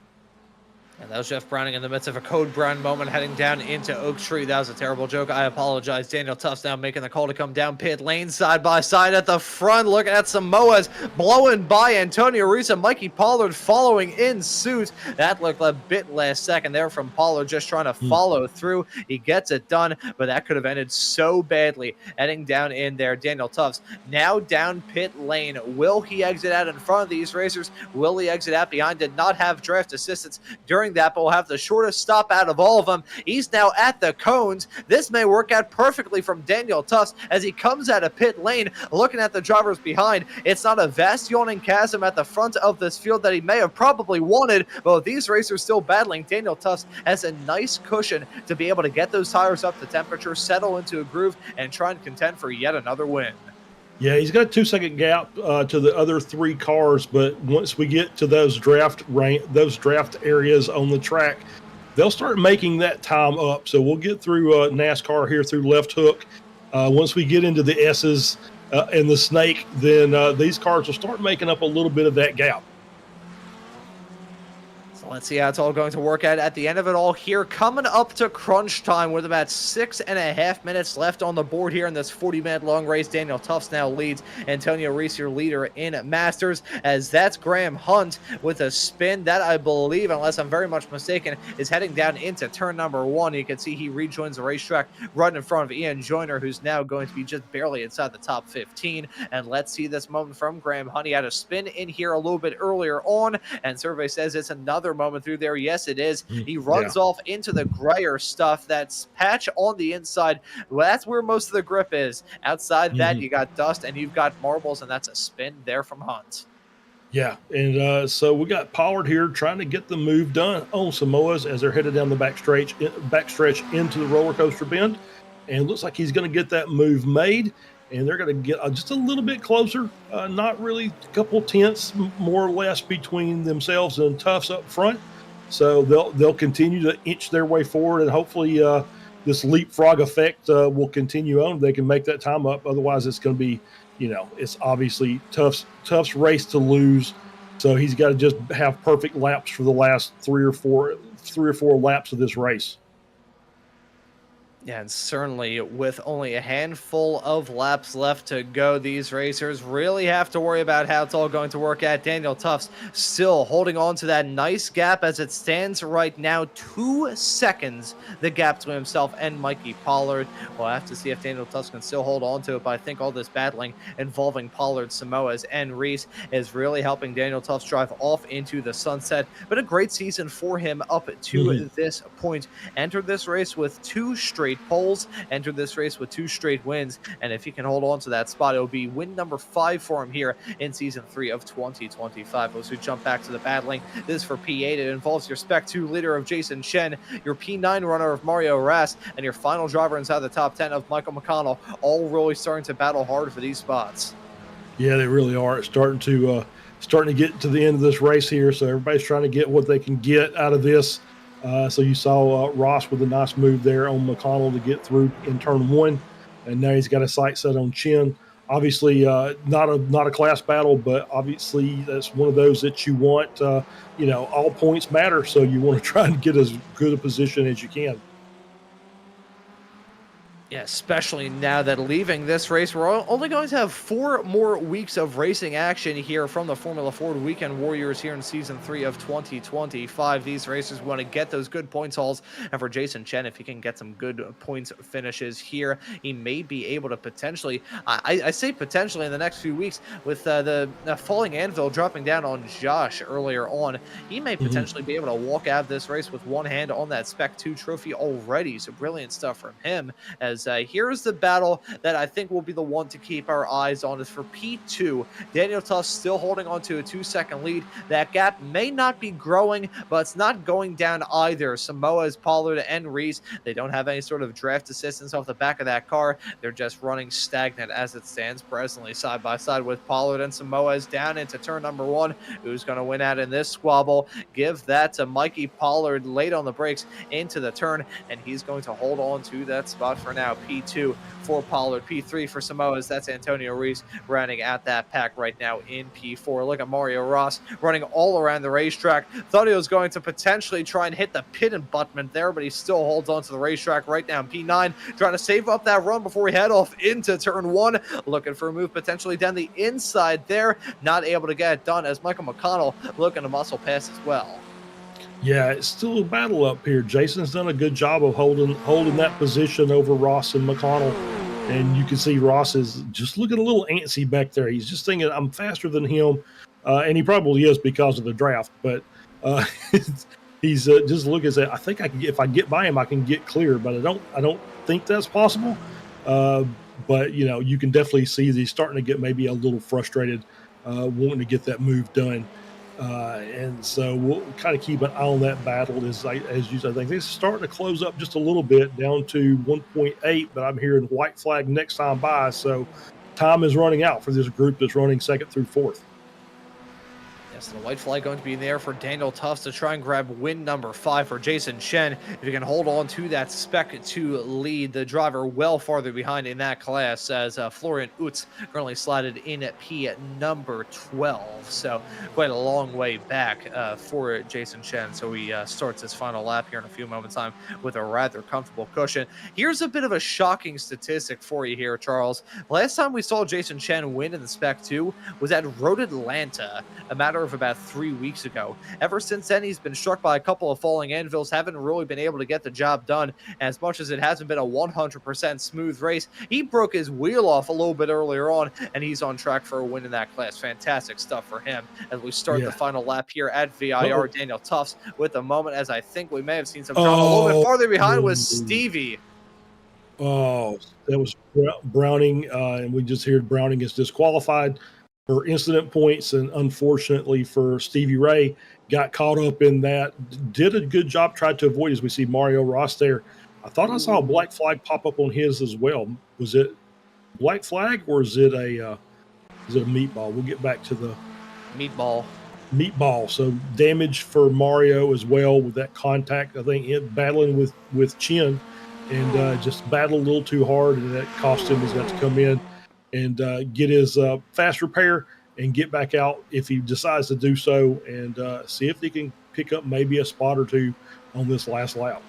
And that was Jeff Browning in the midst of a Code Brown moment heading down into Oak Tree. That was a terrible joke. I apologize. Daniel Tufts now making the call to come down pit lane side by side at the front. Looking at Samoa's blowing by Antonio Reese and Mikey Pollard following in suit. That looked a bit last second there from Pollard just trying to follow through. He gets it done, but that could have ended so badly. Heading down in there, Daniel Tufts now down pit lane. Will he exit out in front of these racers? Will he exit out behind? Did not have draft assistance during that, but will have the shortest stop out of all of them. He's now at the cones. This may work out perfectly from Daniel Tufts as he comes out of pit lane, looking at the drivers behind. It's not a vast yawning chasm at the front of this field that he may have probably wanted, but with these racers still battling, Daniel Tufts has a nice cushion to be able to get those tires up to temperature, settle into a groove, and try and contend for yet another win. Yeah, he's got a 2-second gap to the other 3 cars, but once we get to those draft areas on the track, they'll start making that time up. So we'll get through NASCAR here through Left Hook. Once we get into the S's and the Snake, then these cars will start making up a little bit of that gap. Let's see how it's all going to work out at the end of it all here. Coming up to crunch time with about 6.5 minutes left on the board here in this 40-minute long race. Daniel Tufts now leads. Antonio Reese, your leader in Masters, as that's Graham Hunt with a spin that I believe, unless I'm very much mistaken, is heading down into turn number 1. You can see he rejoins the racetrack right in front of Ian Joyner, who's now going to be just barely inside the top 15. And let's see this moment from Graham Hunt. He had a spin in here a little bit earlier on, and survey says it's another moment through there. Yes, it is. He runs off into the grayer stuff. That's patch on the inside. Well, that's where most of the grip is. Outside that, you got dust and you've got marbles, and that's a spin there from Hunt. Yeah, and so we got Pollard here trying to get the move done on Samoa's as they're headed down the backstretch into the roller coaster bend, and looks like he's going to get that move made. And they're going to get just a little bit closer, not really a couple tenths more or less between themselves and Tufts up front. So they'll continue to inch their way forward, and hopefully this leapfrog effect will continue on. They can make that time up. Otherwise, it's going to be, it's obviously Tufts' race to lose. So he's got to just have perfect laps for the last three or four laps of this race. Yeah, and certainly with only a handful of laps left to go, these racers really have to worry about how it's all going to work out. Daniel Tufts still holding on to that nice gap as it stands right now. 2 seconds, the gap to himself and Mikey Pollard. We'll have to see if Daniel Tufts can still hold on to it, but I think all this battling involving Pollard, Samoas, and Reese is really helping Daniel Tufts drive off into the sunset. But a great season for him up to this point. Entered this race with 2 straight poles, entered this race with 2 straight wins, and if he can hold on to that spot, it'll be win number 5 for him here in season 3 of 2025. As we jump back to the battling, this is for P8. It involves your Spec 2 leader of Jason Chen, your P9 runner of Mario Rass, and your final driver inside the top 10 of Michael McConnell, all really starting to battle hard for these spots. Yeah, they really are. It's starting to get to the end of this race here, so everybody's trying to get what they can get out of this. So you saw Ross with a nice move there on McConnell to get through in turn 1, and now he's got a sight set on Chin. Obviously, not a class battle, but obviously that's one of those that you want. All points matter, so you want to try and get as good a position as you can. Yeah, especially now that leaving this race, we're only going to have 4 more weeks of racing action here from the Formula Ford Weekend Warriors here in Season 3 of 2025. These racers want to get those good points hauls, and for Jason Chen, if he can get some good points finishes here, he may be able to potentially, I say potentially in the next few weeks, with the falling anvil dropping down on Josh earlier on, he may potentially be able to walk out of this race with one hand on that Spec 2 trophy already. So brilliant stuff from him. As here's the battle that I think will be the one to keep our eyes on, is for P2. Daniel Tuss still holding on to a 2-second lead. That gap may not be growing, but it's not going down either. Samoa's, Pollard, and Reese, they don't have any sort of draft assistance off the back of that car. They're just running stagnant as it stands presently, side by side with Pollard and Samoa's down into turn number 1. Who's going to win out in this squabble? Give that to Mikey Pollard late on the brakes into the turn, and he's going to hold on to that spot for now. P2 for Pollard, P3 for Samoa's. That's Antonio Reese rounding out that pack right now in P4. Look at Mario Ross running all around the racetrack. Thought he was going to potentially try and hit the pit abutment there, but he still holds on to the racetrack right now in P9, trying to save up that run before we head off into turn 1. Looking for a move potentially down the inside there. Not able to get it done, as Michael McConnell looking to muscle pass as well. Yeah, it's still a battle up here. Jason's done a good job of holding that position over Ross and McConnell. And you can see Ross is just looking a little antsy back there. He's just thinking, I'm faster than him. And he probably is because of the draft. But he's just looking at that. I think if I get by him, I can get clear. But I don't think that's possible. But, you know, you can definitely see that he's starting to get maybe a little frustrated, wanting to get that move done. And so we'll kind of keep an eye on that battle. As you said, I think it's starting to close up just a little bit down to 1.8, but I'm hearing white flag next time by. So time is running out for this group that's running 2nd through 4th. So the white flag going to be in there for Daniel Tufts to try and grab win number 5 for Jason Chen. If you can hold on to that Spec 2 lead, the driver well farther behind in that class, as Florian Utz currently slotted in at P at number 12. So quite a long way back for Jason Chen. So he starts his final lap here in a few moments' time with a rather comfortable cushion. Here's a bit of a shocking statistic for you here, Charles. Last time we saw Jason Chen win in the Spec 2 was at Road Atlanta, a matter of about 3 weeks ago. Ever since then, he's been struck by a couple of falling anvils, haven't really been able to get the job done. As much as it hasn't been a 100% smooth race, he broke his wheel off a little bit earlier on, and he's on track for a win in that class. Fantastic stuff for him as we start the final lap here at VIR. Daniel Tufts with a moment, as I think we may have seen some drama a little bit farther behind with Stevie. Oh, that was Browning, and we just heard Browning is disqualified for incident points, and unfortunately for Stevie Ray, got caught up in that. Did a good job, tried to avoid, as we see Mario Ross there. I thought I saw a black flag pop up on his as well. Was it black flag, or is it a meatball? We'll get back to the meatball. So damage for Mario as well with that contact. I think it battling with Chin, and just battled a little too hard, and that cost him. He's got to come in and get his fast repair and get back out if he decides to do so, and see if he can pick up maybe a spot or two on this last lap.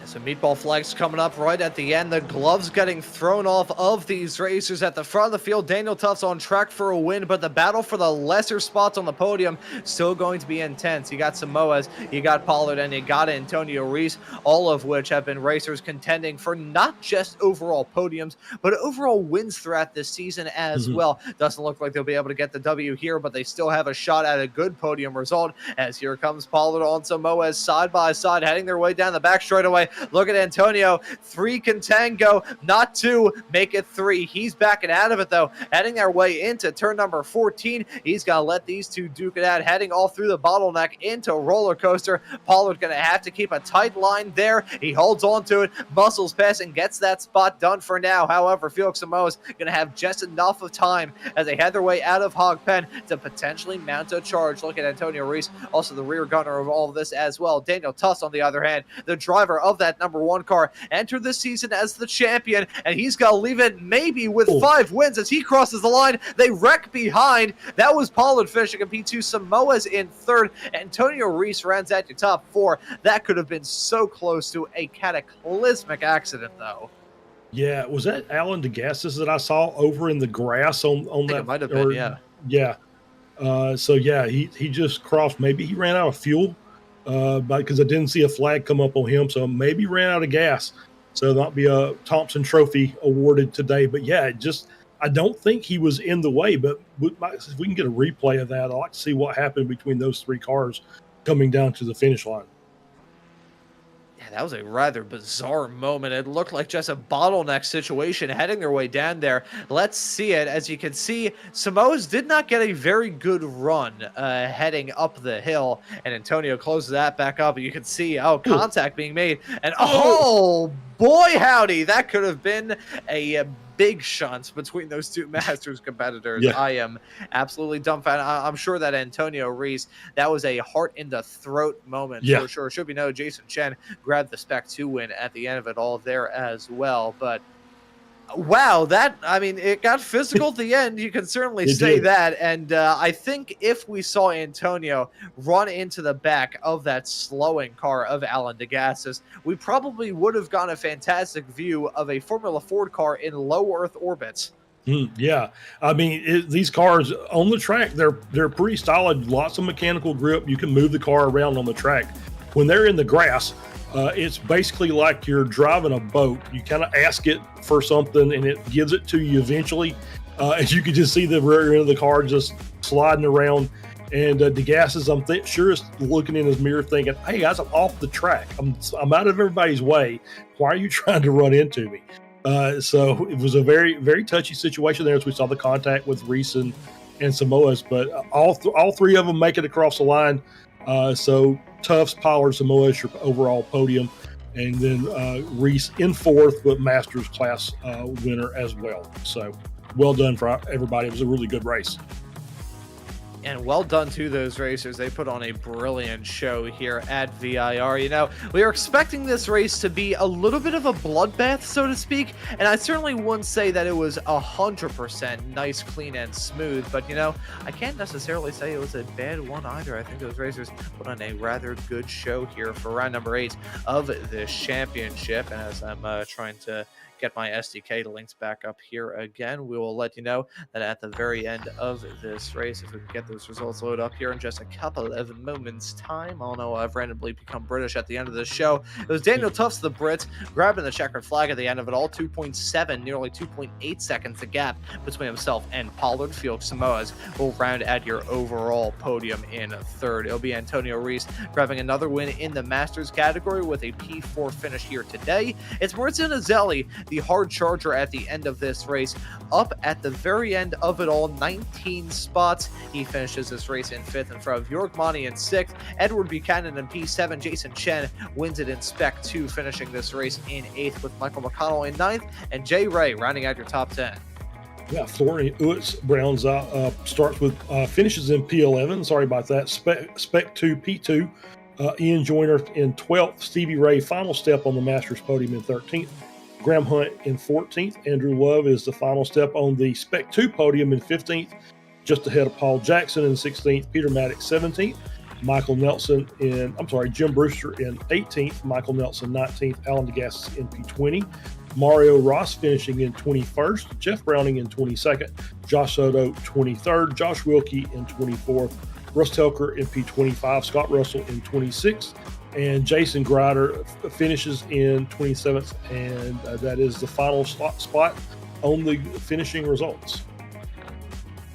So meatball flags coming up right at the end. The gloves getting thrown off of these racers at the front of the field. Daniel Tufts on track for a win, but the battle for the lesser spots on the podium still going to be intense. You got Samoa's, you got Pollard, and you got Antonio Reese, all of which have been racers contending for not just overall podiums, but overall wins throughout this season as well. Doesn't look like they'll be able to get the W here, but they still have a shot at a good podium result, as here comes Pollard on Samoa's side by side, heading their way down the back straightaway. Look at Antonio. 3 can tango, not 2. Make it 3. He's backing out of it, though. Heading their way into turn number 14. He's going to let these two duke it out, heading all through the bottleneck into roller coaster. Pollard's going to have to keep a tight line there. He holds on to it, muscles past, and gets that spot done for now. However, Felix Samoa's going to have just enough of time as they head their way out of Hog Pen to potentially mount a charge. Look at Antonio Reese, also the rear gunner of all of this as well. Daniel Tufts, on the other hand, the driver of that number 1 car, entered this season as the champion, and he's going to leave it maybe with 5 wins as he crosses the line. They wreck behind. That was Pollard finishing in P2, Samoa's in 3rd. Antonio Reese rounds at your top 4. That could have been so close to a cataclysmic accident, though. Yeah, was that Alan DeGassis that I saw over in the grass on that? It might have been, yeah. Yeah. So yeah, he just crossed. Maybe he ran out of fuel, because I didn't see a flag come up on him. So maybe he ran out of gas. So that'll be a Thompson Trophy awarded today. But yeah, I don't think he was in the way. But if we can get a replay of that, I'd like to see what happened between those 3 cars coming down to the finish line. Yeah, that was a rather bizarre moment. It looked like just a bottleneck situation heading their way down there. Let's see it. As you can see, Samoa's did not get a very good run heading up the hill, and Antonio closes that back up. You can see, contact being made, and oh boy howdy, that could have been a big shunt between those 2 Masters competitors. Yeah. I am absolutely dumbfounded. I'm sure that Antonio Reese, that was a heart in the throat moment for sure. It should be noted, Jason Chen grabbed the Spec 2 win at the end of it all there as well. But wow, it got physical at the end. You can certainly say that. And I think if we saw Antonio run into the back of that slowing car of Alan DeGassis, we probably would have gotten a fantastic view of a Formula Ford car in low Earth orbits. Yeah, these cars on the track, they're pretty solid. Lots of mechanical grip. You can move the car around on the track. When they're in the grass, it's basically like you're driving a boat. You kind of ask it for something, and it gives it to you eventually. As you can just see the rear end of the car just sliding around. And DeGassis, I'm sure, is looking in his mirror thinking, hey, guys, I'm off the track. I'm out of everybody's way. Why are you trying to run into me? So it was a very, very touchy situation there as we saw the contact with Reese and Samoa's. But all 3 of them make it across the line. So Tufts, Pollard, Samoa is your overall podium, and then Reese in 4th, but Masters class winner as well. So well done for everybody. It was a really good race. And well done to those racers. They put on a brilliant show here at VIR. You know, we were expecting this race to be a little bit of a bloodbath, so to speak, and I certainly wouldn't say that it was 100% nice, clean, and smooth, but, you know, I can't necessarily say it was a bad one either. I think those racers put on a rather good show here for round number 8 of this championship. And as I'm trying to get my SDK links back up here again, we will let you know that at the very end of this race, if we can get those results loaded up here in just a couple of moments time. Oh no, I've randomly become British at the end of the show. It was Daniel Tufts, the Brit, grabbing the checkered flag at the end of it all. 2.7, nearly 2.8 seconds, the gap between himself and Pollard. Felix Samoa's will round at your overall podium in 3rd. It'll be Antonio Reese grabbing another win in the Masters category with a P4 finish here today. It's Maurizio Nazelli, the hard charger at the end of this race, up at the very end of it all, 19 spots. He finishes this race in 5th in front of Jörg Mani in 6th, Edward Buchanan in P7, Jason Chen wins it in Spec 2, finishing this race in 8th with Michael McConnell in 9th, and Jay Ray rounding out your top 10. Yeah, Florian Utz rounds out, starts with finishes in P11. Sorry about that. Spec 2, P2. Ian Joyner in 12th. Stevie Ray, final step on the Masters podium in 13th. Graham Hunt in 14th. Andrew Love is the final step on the Spec 2 podium in 15th, just ahead of Paul Jackson in 16th. Peter Maddox 17th. Jim Brewster in 18th. Michael Nelson 19th. Alan DeGassis in P20. Mario Ross finishing in 21st. Jeff Browning in 22nd. Josh Soto 23rd. Josh Wilkie in 24th. Russ Telker in P25. Scott Russell in 26th. And Jason Grider finishes in 27th. And that is the final spot on the finishing results.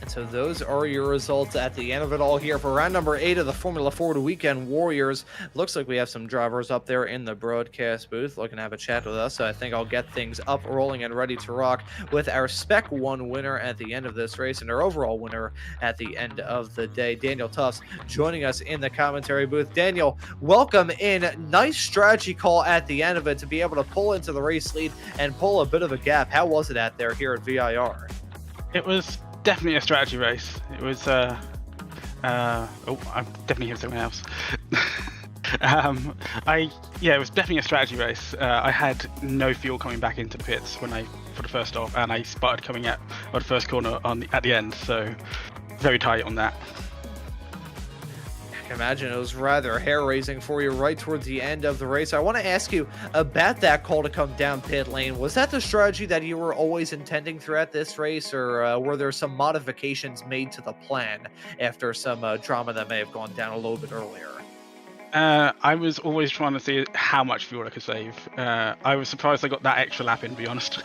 And so those are your results at the end of it all here for round number 8 of the Formula Ford Weekend Warriors. Looks like we have some drivers up there in the broadcast booth looking to have a chat with us. So I think I'll get things up, rolling, and ready to rock with our Spec 1 winner at the end of this race and our overall winner at the end of the day, Daniel Tufts, joining us in the commentary booth. Daniel, welcome in. Nice strategy call at the end of it to be able to pull into the race lead and pull a bit of a gap. How was it out there here at VIR? It was definitely a strategy race. It was, I definitely hear someone else. It was definitely a strategy race. I had no fuel coming back into the pits for the first stop, and I spotted coming at the first corner at the end, so very tight on that. I can imagine it was rather hair-raising for you right towards the end of the race. I want to ask you about that call to come down pit lane. Was that the strategy that you were always intending throughout this race, or were there some modifications made to the plan after some drama that may have gone down a little bit earlier? I was always trying to see how much fuel I could save. I was surprised I got that extra lap in, to be honest.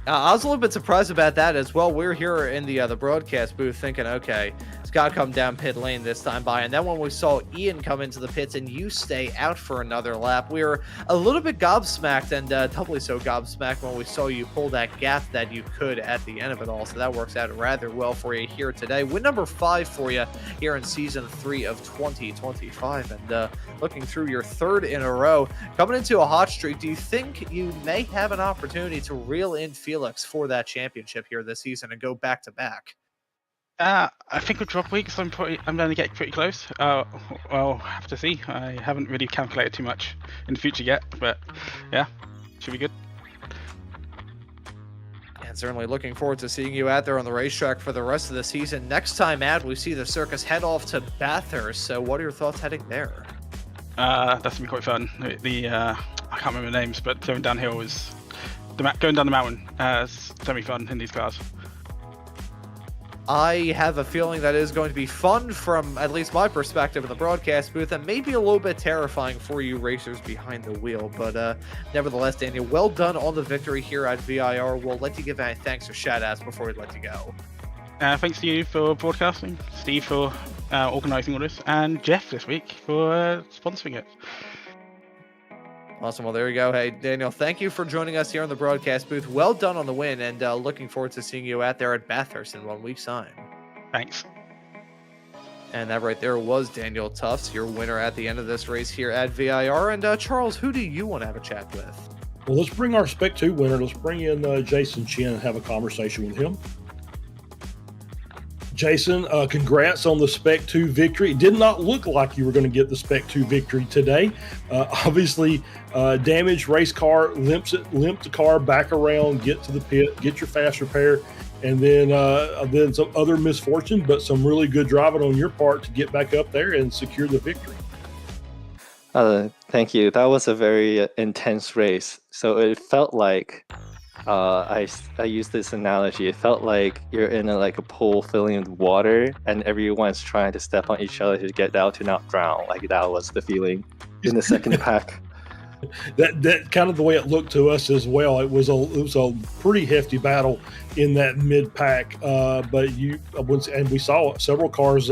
I was a little bit surprised about that as well. We're here in the broadcast booth thinking, okay, it's got to come down pit lane this time by. And then when we saw Ian come into the pits and you stay out for another lap, we were a little bit gobsmacked, and doubly so gobsmacked when we saw you pull that gap that you could at the end of it all. So that works out rather well for you here today. Win number 5 for you here in season 3 of 2025. And looking through your 3rd in a row, coming into a hot streak, do you think you may have an opportunity to reel in Felix for that championship here this season and go back to back? I think with drop weeks, I'm going to get pretty close. I'll have to see. I haven't really calculated too much in the future yet, but yeah, should be good. And certainly looking forward to seeing you out there on the racetrack for the rest of the season. Next time out, we see the circus head off to Bathurst. So what are your thoughts heading there? That's going to be quite fun. I can't remember the names, but going downhill is... going down the mountain is going to be fun in these cars. I have a feeling that is going to be fun from at least my perspective in the broadcast booth, and maybe a little bit terrifying for you racers behind the wheel. But nevertheless, Daniel, well done on the victory here at VIR. We'll let you give any thanks or shout-outs before we let you go. Thanks to you for broadcasting, Steve for organising all this, and Jeff this week for sponsoring it. Awesome. Well, there you go. Hey, Daniel, thank you for joining us here on the broadcast booth. Well done on the win, and looking forward to seeing you out there at Bathurst in 1 week's time. Thanks. And that right there was Daniel Tufts, your winner at the end of this race here at VIR. And Charles, who do you want to have a chat with? Well, let's bring our Spec 2 winner. Let's bring in Jason Chin and have a conversation with him. Jason, congrats on the Spec 2 victory. It did not look like you were going to get the Spec 2 victory today. Obviously, damaged race car, limp the car back around, get to the pit, get your fast repair, and then some other misfortune, but some really good driving on your part to get back up there and secure the victory. Thank you. That was a very intense race. So it felt like I use this analogy. It felt like you're in a pool filling with water, and everyone's trying to step on each other to get out to not drown. Like that was the feeling in the second pack. That kind of the way it looked to us as well. It was a pretty hefty battle in that mid pack. But we saw several cars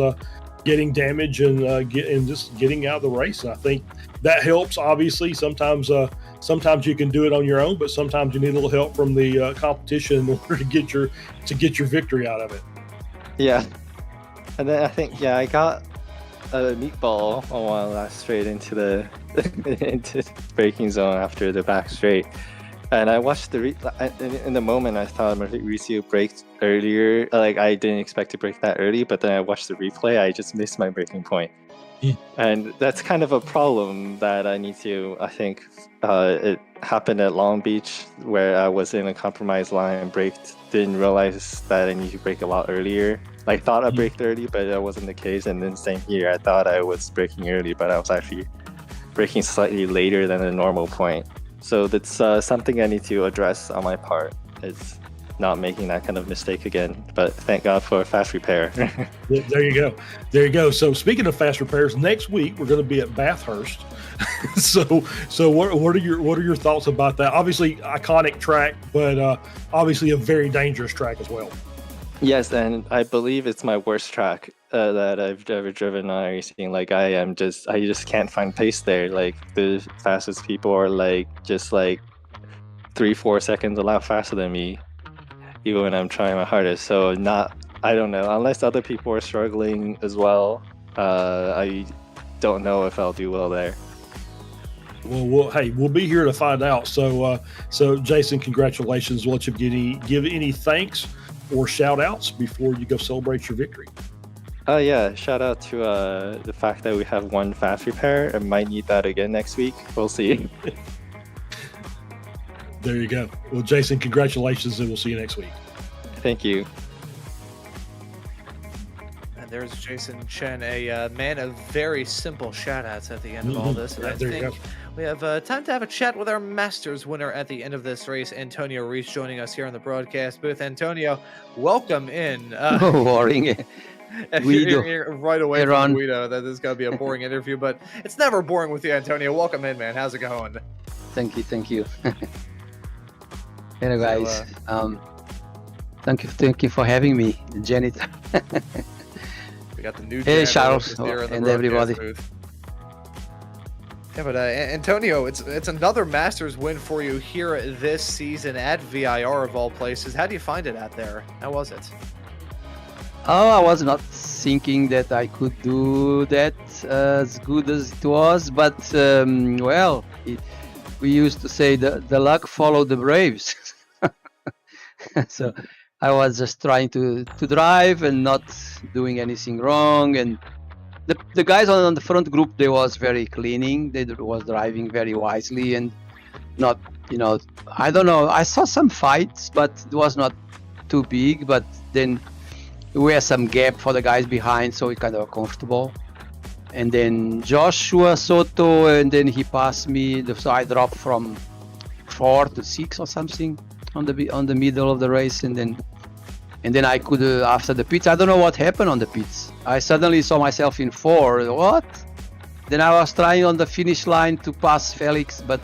getting damaged and just getting out of the race. And I think that helps. Obviously, sometimes you can do it on your own, but sometimes you need a little help from the competition in order to get your victory out of it. Yeah, and then I think I got a meatball on one last straight into the into braking zone after the back straight, and I watched in the moment I thought Mauricio braked earlier. Like I didn't expect to brake that early, but then I watched the replay. I just missed my braking point. And that's kind of a problem that I need to, I think it happened at Long Beach where I was in a compromised line and braked, didn't realize that I need to brake a lot earlier. I thought I braked early, but that wasn't the case. And then same here, I thought I was braking early, but I was actually braking slightly later than the normal point. So that's something I need to address on my part. It's not making that kind of mistake again, but thank God for fast repair. There you go. So speaking of fast repairs, next week we're going to be at Bathurst. so what are your thoughts about that? Obviously iconic track, but obviously a very dangerous track as well. Yes, and I believe it's my worst track that I've ever driven on iRacing. I just can't find pace there. Like the fastest people are 3-4 seconds a lap faster than me, even when I'm trying my hardest. So I don't know, unless other people are struggling as well, I don't know if I'll do well there. We'll be here to find out. So Jason, congratulations. We'll let you give any thanks or shout outs before you go celebrate your victory. Oh yeah, shout out to the fact that we have one fast repair. I might need that again next week. We'll see. There you go. Well, Jason, congratulations, and we'll see you next week. Thank you. And there's Jason Chen, a man of very simple shout-outs at the end of all this. And Yeah, I there you think go. we have time to have a chat with our Masters winner at the end of this race, Antonio Reese, joining us here in the broadcast booth. Antonio, welcome in. Boring. Guido. You're right away Hey, from Ron. Guido. That is going to be a boring interview, but it's never boring with you, Antonio. Welcome in, man. How's it going? Thank you. Hello, guys. Thank you for having me, the janitor. We got the new Hey, janitor Charles, with us here in the and broadcast everybody. booth. Yeah, but Antonio, it's another Masters win for you here this season at VIR of all places. How do you find it out there? How was it? Oh, I was not thinking that I could do that as good as it was, but we used to say the luck followed the braves. So I was just trying to drive and not doing anything wrong, and the guys on the front group, they was very cleaning. They was driving very wisely and not, I don't know. I saw some fights, but it was not too big. But then we had some gap for the guys behind, so it kind of comfortable. And then Joshua Soto, and then he passed me. So I dropped from 4 to 6 or something on the middle of the race, and then I could after the pits. I don't know what happened on the pits. I suddenly saw myself in 4. What? Then I was trying on the finish line to pass Felix, but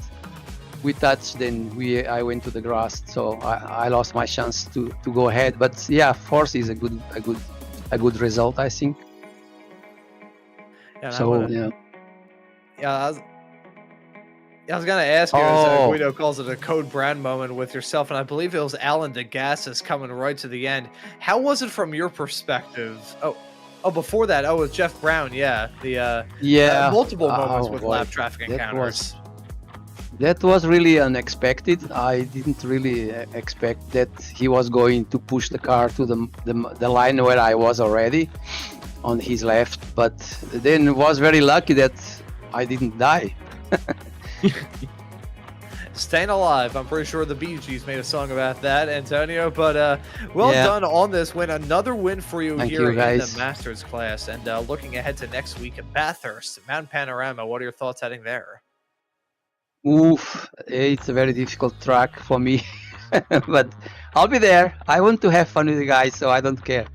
we touched. Then I went to the grass, so I lost my chance to go ahead. But yeah, 4th is a good result, I think. And So yeah, I was gonna ask you, as Guido calls it, a code brown moment with yourself, and I believe it was Alan DeGassis coming right to the end. How was it from your perspective? Oh, before that, with Jeff Brown, yeah, the multiple moments with lap traffic encounters. That was really unexpected. I didn't really expect that he was going to push the car to the line where I was already on his left, but then was very lucky that I didn't die. Staying alive. I'm pretty sure the Bee Gees made a song about that, Antonio. But well done on this win. Another win for you Thank here you, in guys. the Masters class. And looking ahead to next week at Bathurst, Mount Panorama. What are your thoughts heading there? Oof, it's a very difficult track for me, but I'll be there. I want to have fun with the guys, so I don't care.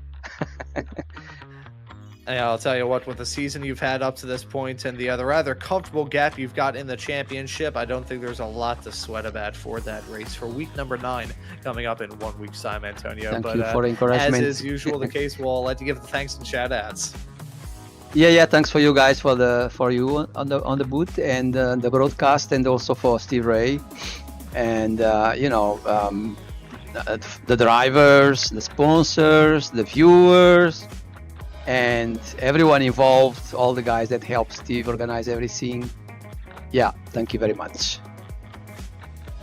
And I'll tell you what, with the season you've had up to this point and the rather comfortable gap you've got in the championship, I don't think there's a lot to sweat about for that race for week number 9 coming up in 1 week's time, Antonio. Thank but you for the as encouragement. is usual the case, we'll let you give the thanks and shout outs. Yeah. Thanks for you guys for you on the booth and the broadcast, and also for Steve Ray, and the drivers, the sponsors, the viewers, and everyone involved, all the guys that helped Steve organize everything. Yeah, thank you very much.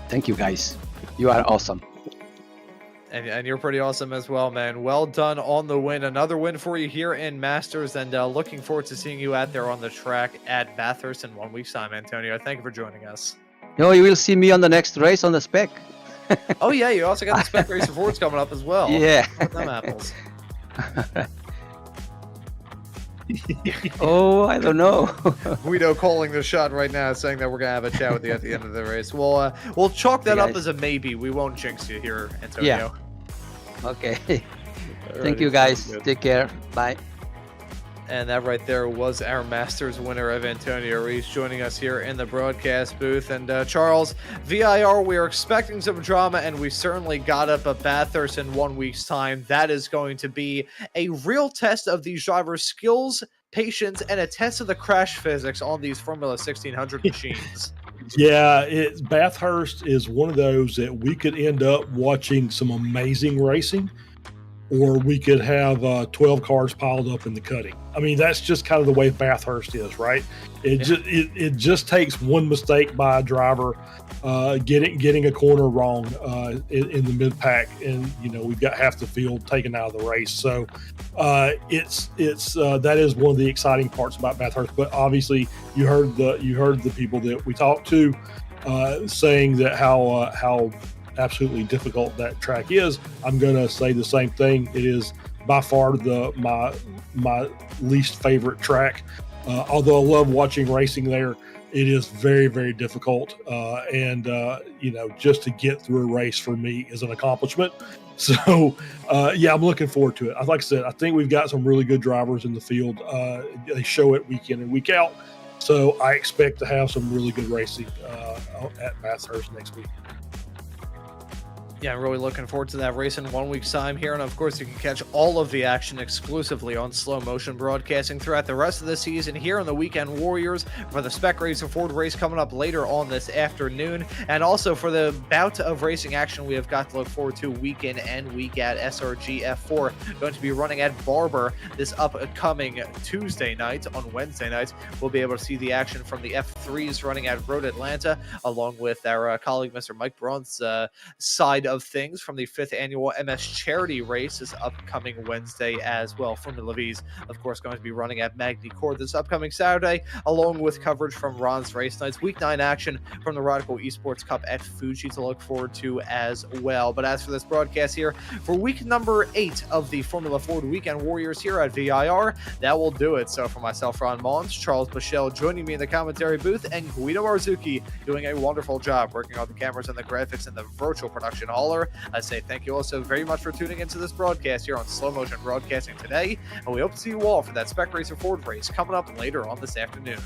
Thank you, guys. You are awesome. And you're pretty awesome as well, man. Well done on the win. Another win for you here in Masters, and looking forward to seeing you out there on the track at Bathurst in 1 week's time, Antonio. Thank you for joining us. You will see me on the next race on the spec. Oh, yeah, you also got the Spec Racer Fords coming up as well. Yeah. With them apples. Oh, I don't know. Guido calling the shot right now, saying that we're going to have a chat with you at the end of the race. We'll chalk that up as a maybe. We won't jinx you here, Antonio. Yeah. Okay. Thank you, guys. Take care. Bye. And that right there was our Masters winner of Antonio Reese, joining us here in the broadcast booth. And Charles, VIR, we are expecting some drama, and we certainly got up at Bathurst in 1 week's time. That is going to be a real test of these drivers' skills, patience, and a test of the crash physics on these Formula 1600 machines. Yeah, Bathurst is one of those that we could end up watching some amazing racing, or we could have 12 cars piled up in the cutting. I mean, that's just kind of the way Bathurst is, right? It just takes one mistake by a driver getting a corner wrong in the mid pack, and we've got half the field taken out of the race. So it's that is one of the exciting parts about Bathurst. But obviously, you heard the people that we talked to saying that how absolutely difficult that track is. I'm going to say the same thing. It is by far my least favorite track. Although I love watching racing there, it is very, very difficult. And just to get through a race for me is an accomplishment. So, I'm looking forward to it. Like I said, I think we've got some really good drivers in the field. They show it week in and week out. So I expect to have some really good racing at Bathurst next week. Yeah, I'm really looking forward to that race in 1 week's time here. And of course, you can catch all of the action exclusively on Slow Motion Broadcasting throughout the rest of the season here on the Weekend Warriors, for the Spec Racer Ford race coming up later on this afternoon. And also for the bout of racing action we have got to look forward to week in and week out. SRG F4 going to be running at Barber this upcoming Tuesday night. On Wednesday night, we'll be able to see the action from the F3s running at Road Atlanta, along with our colleague, Mr. Mike Brunt's side of things from the 5th annual MS Charity race this upcoming Wednesday as well. Formula V's, of course, going to be running at Magny Court this upcoming Saturday, along with coverage from Ron's Race Nights. Week 9 action from the Radical Esports Cup at Fuji to look forward to as well. But as for this broadcast here, for week number 8 of the Formula Ford Weekend Warriors here at VIR, that will do it. So for myself, Ron Maunz, Charles Boshell joining me in the commentary booth, and Guido Marzucchi doing a wonderful job working on the cameras and the graphics and the virtual production hauler, I say thank you all so very much for tuning into this broadcast here on Slow Motion Broadcasting today, and we hope to see you all for that Spec Racer Ford race coming up later on this afternoon.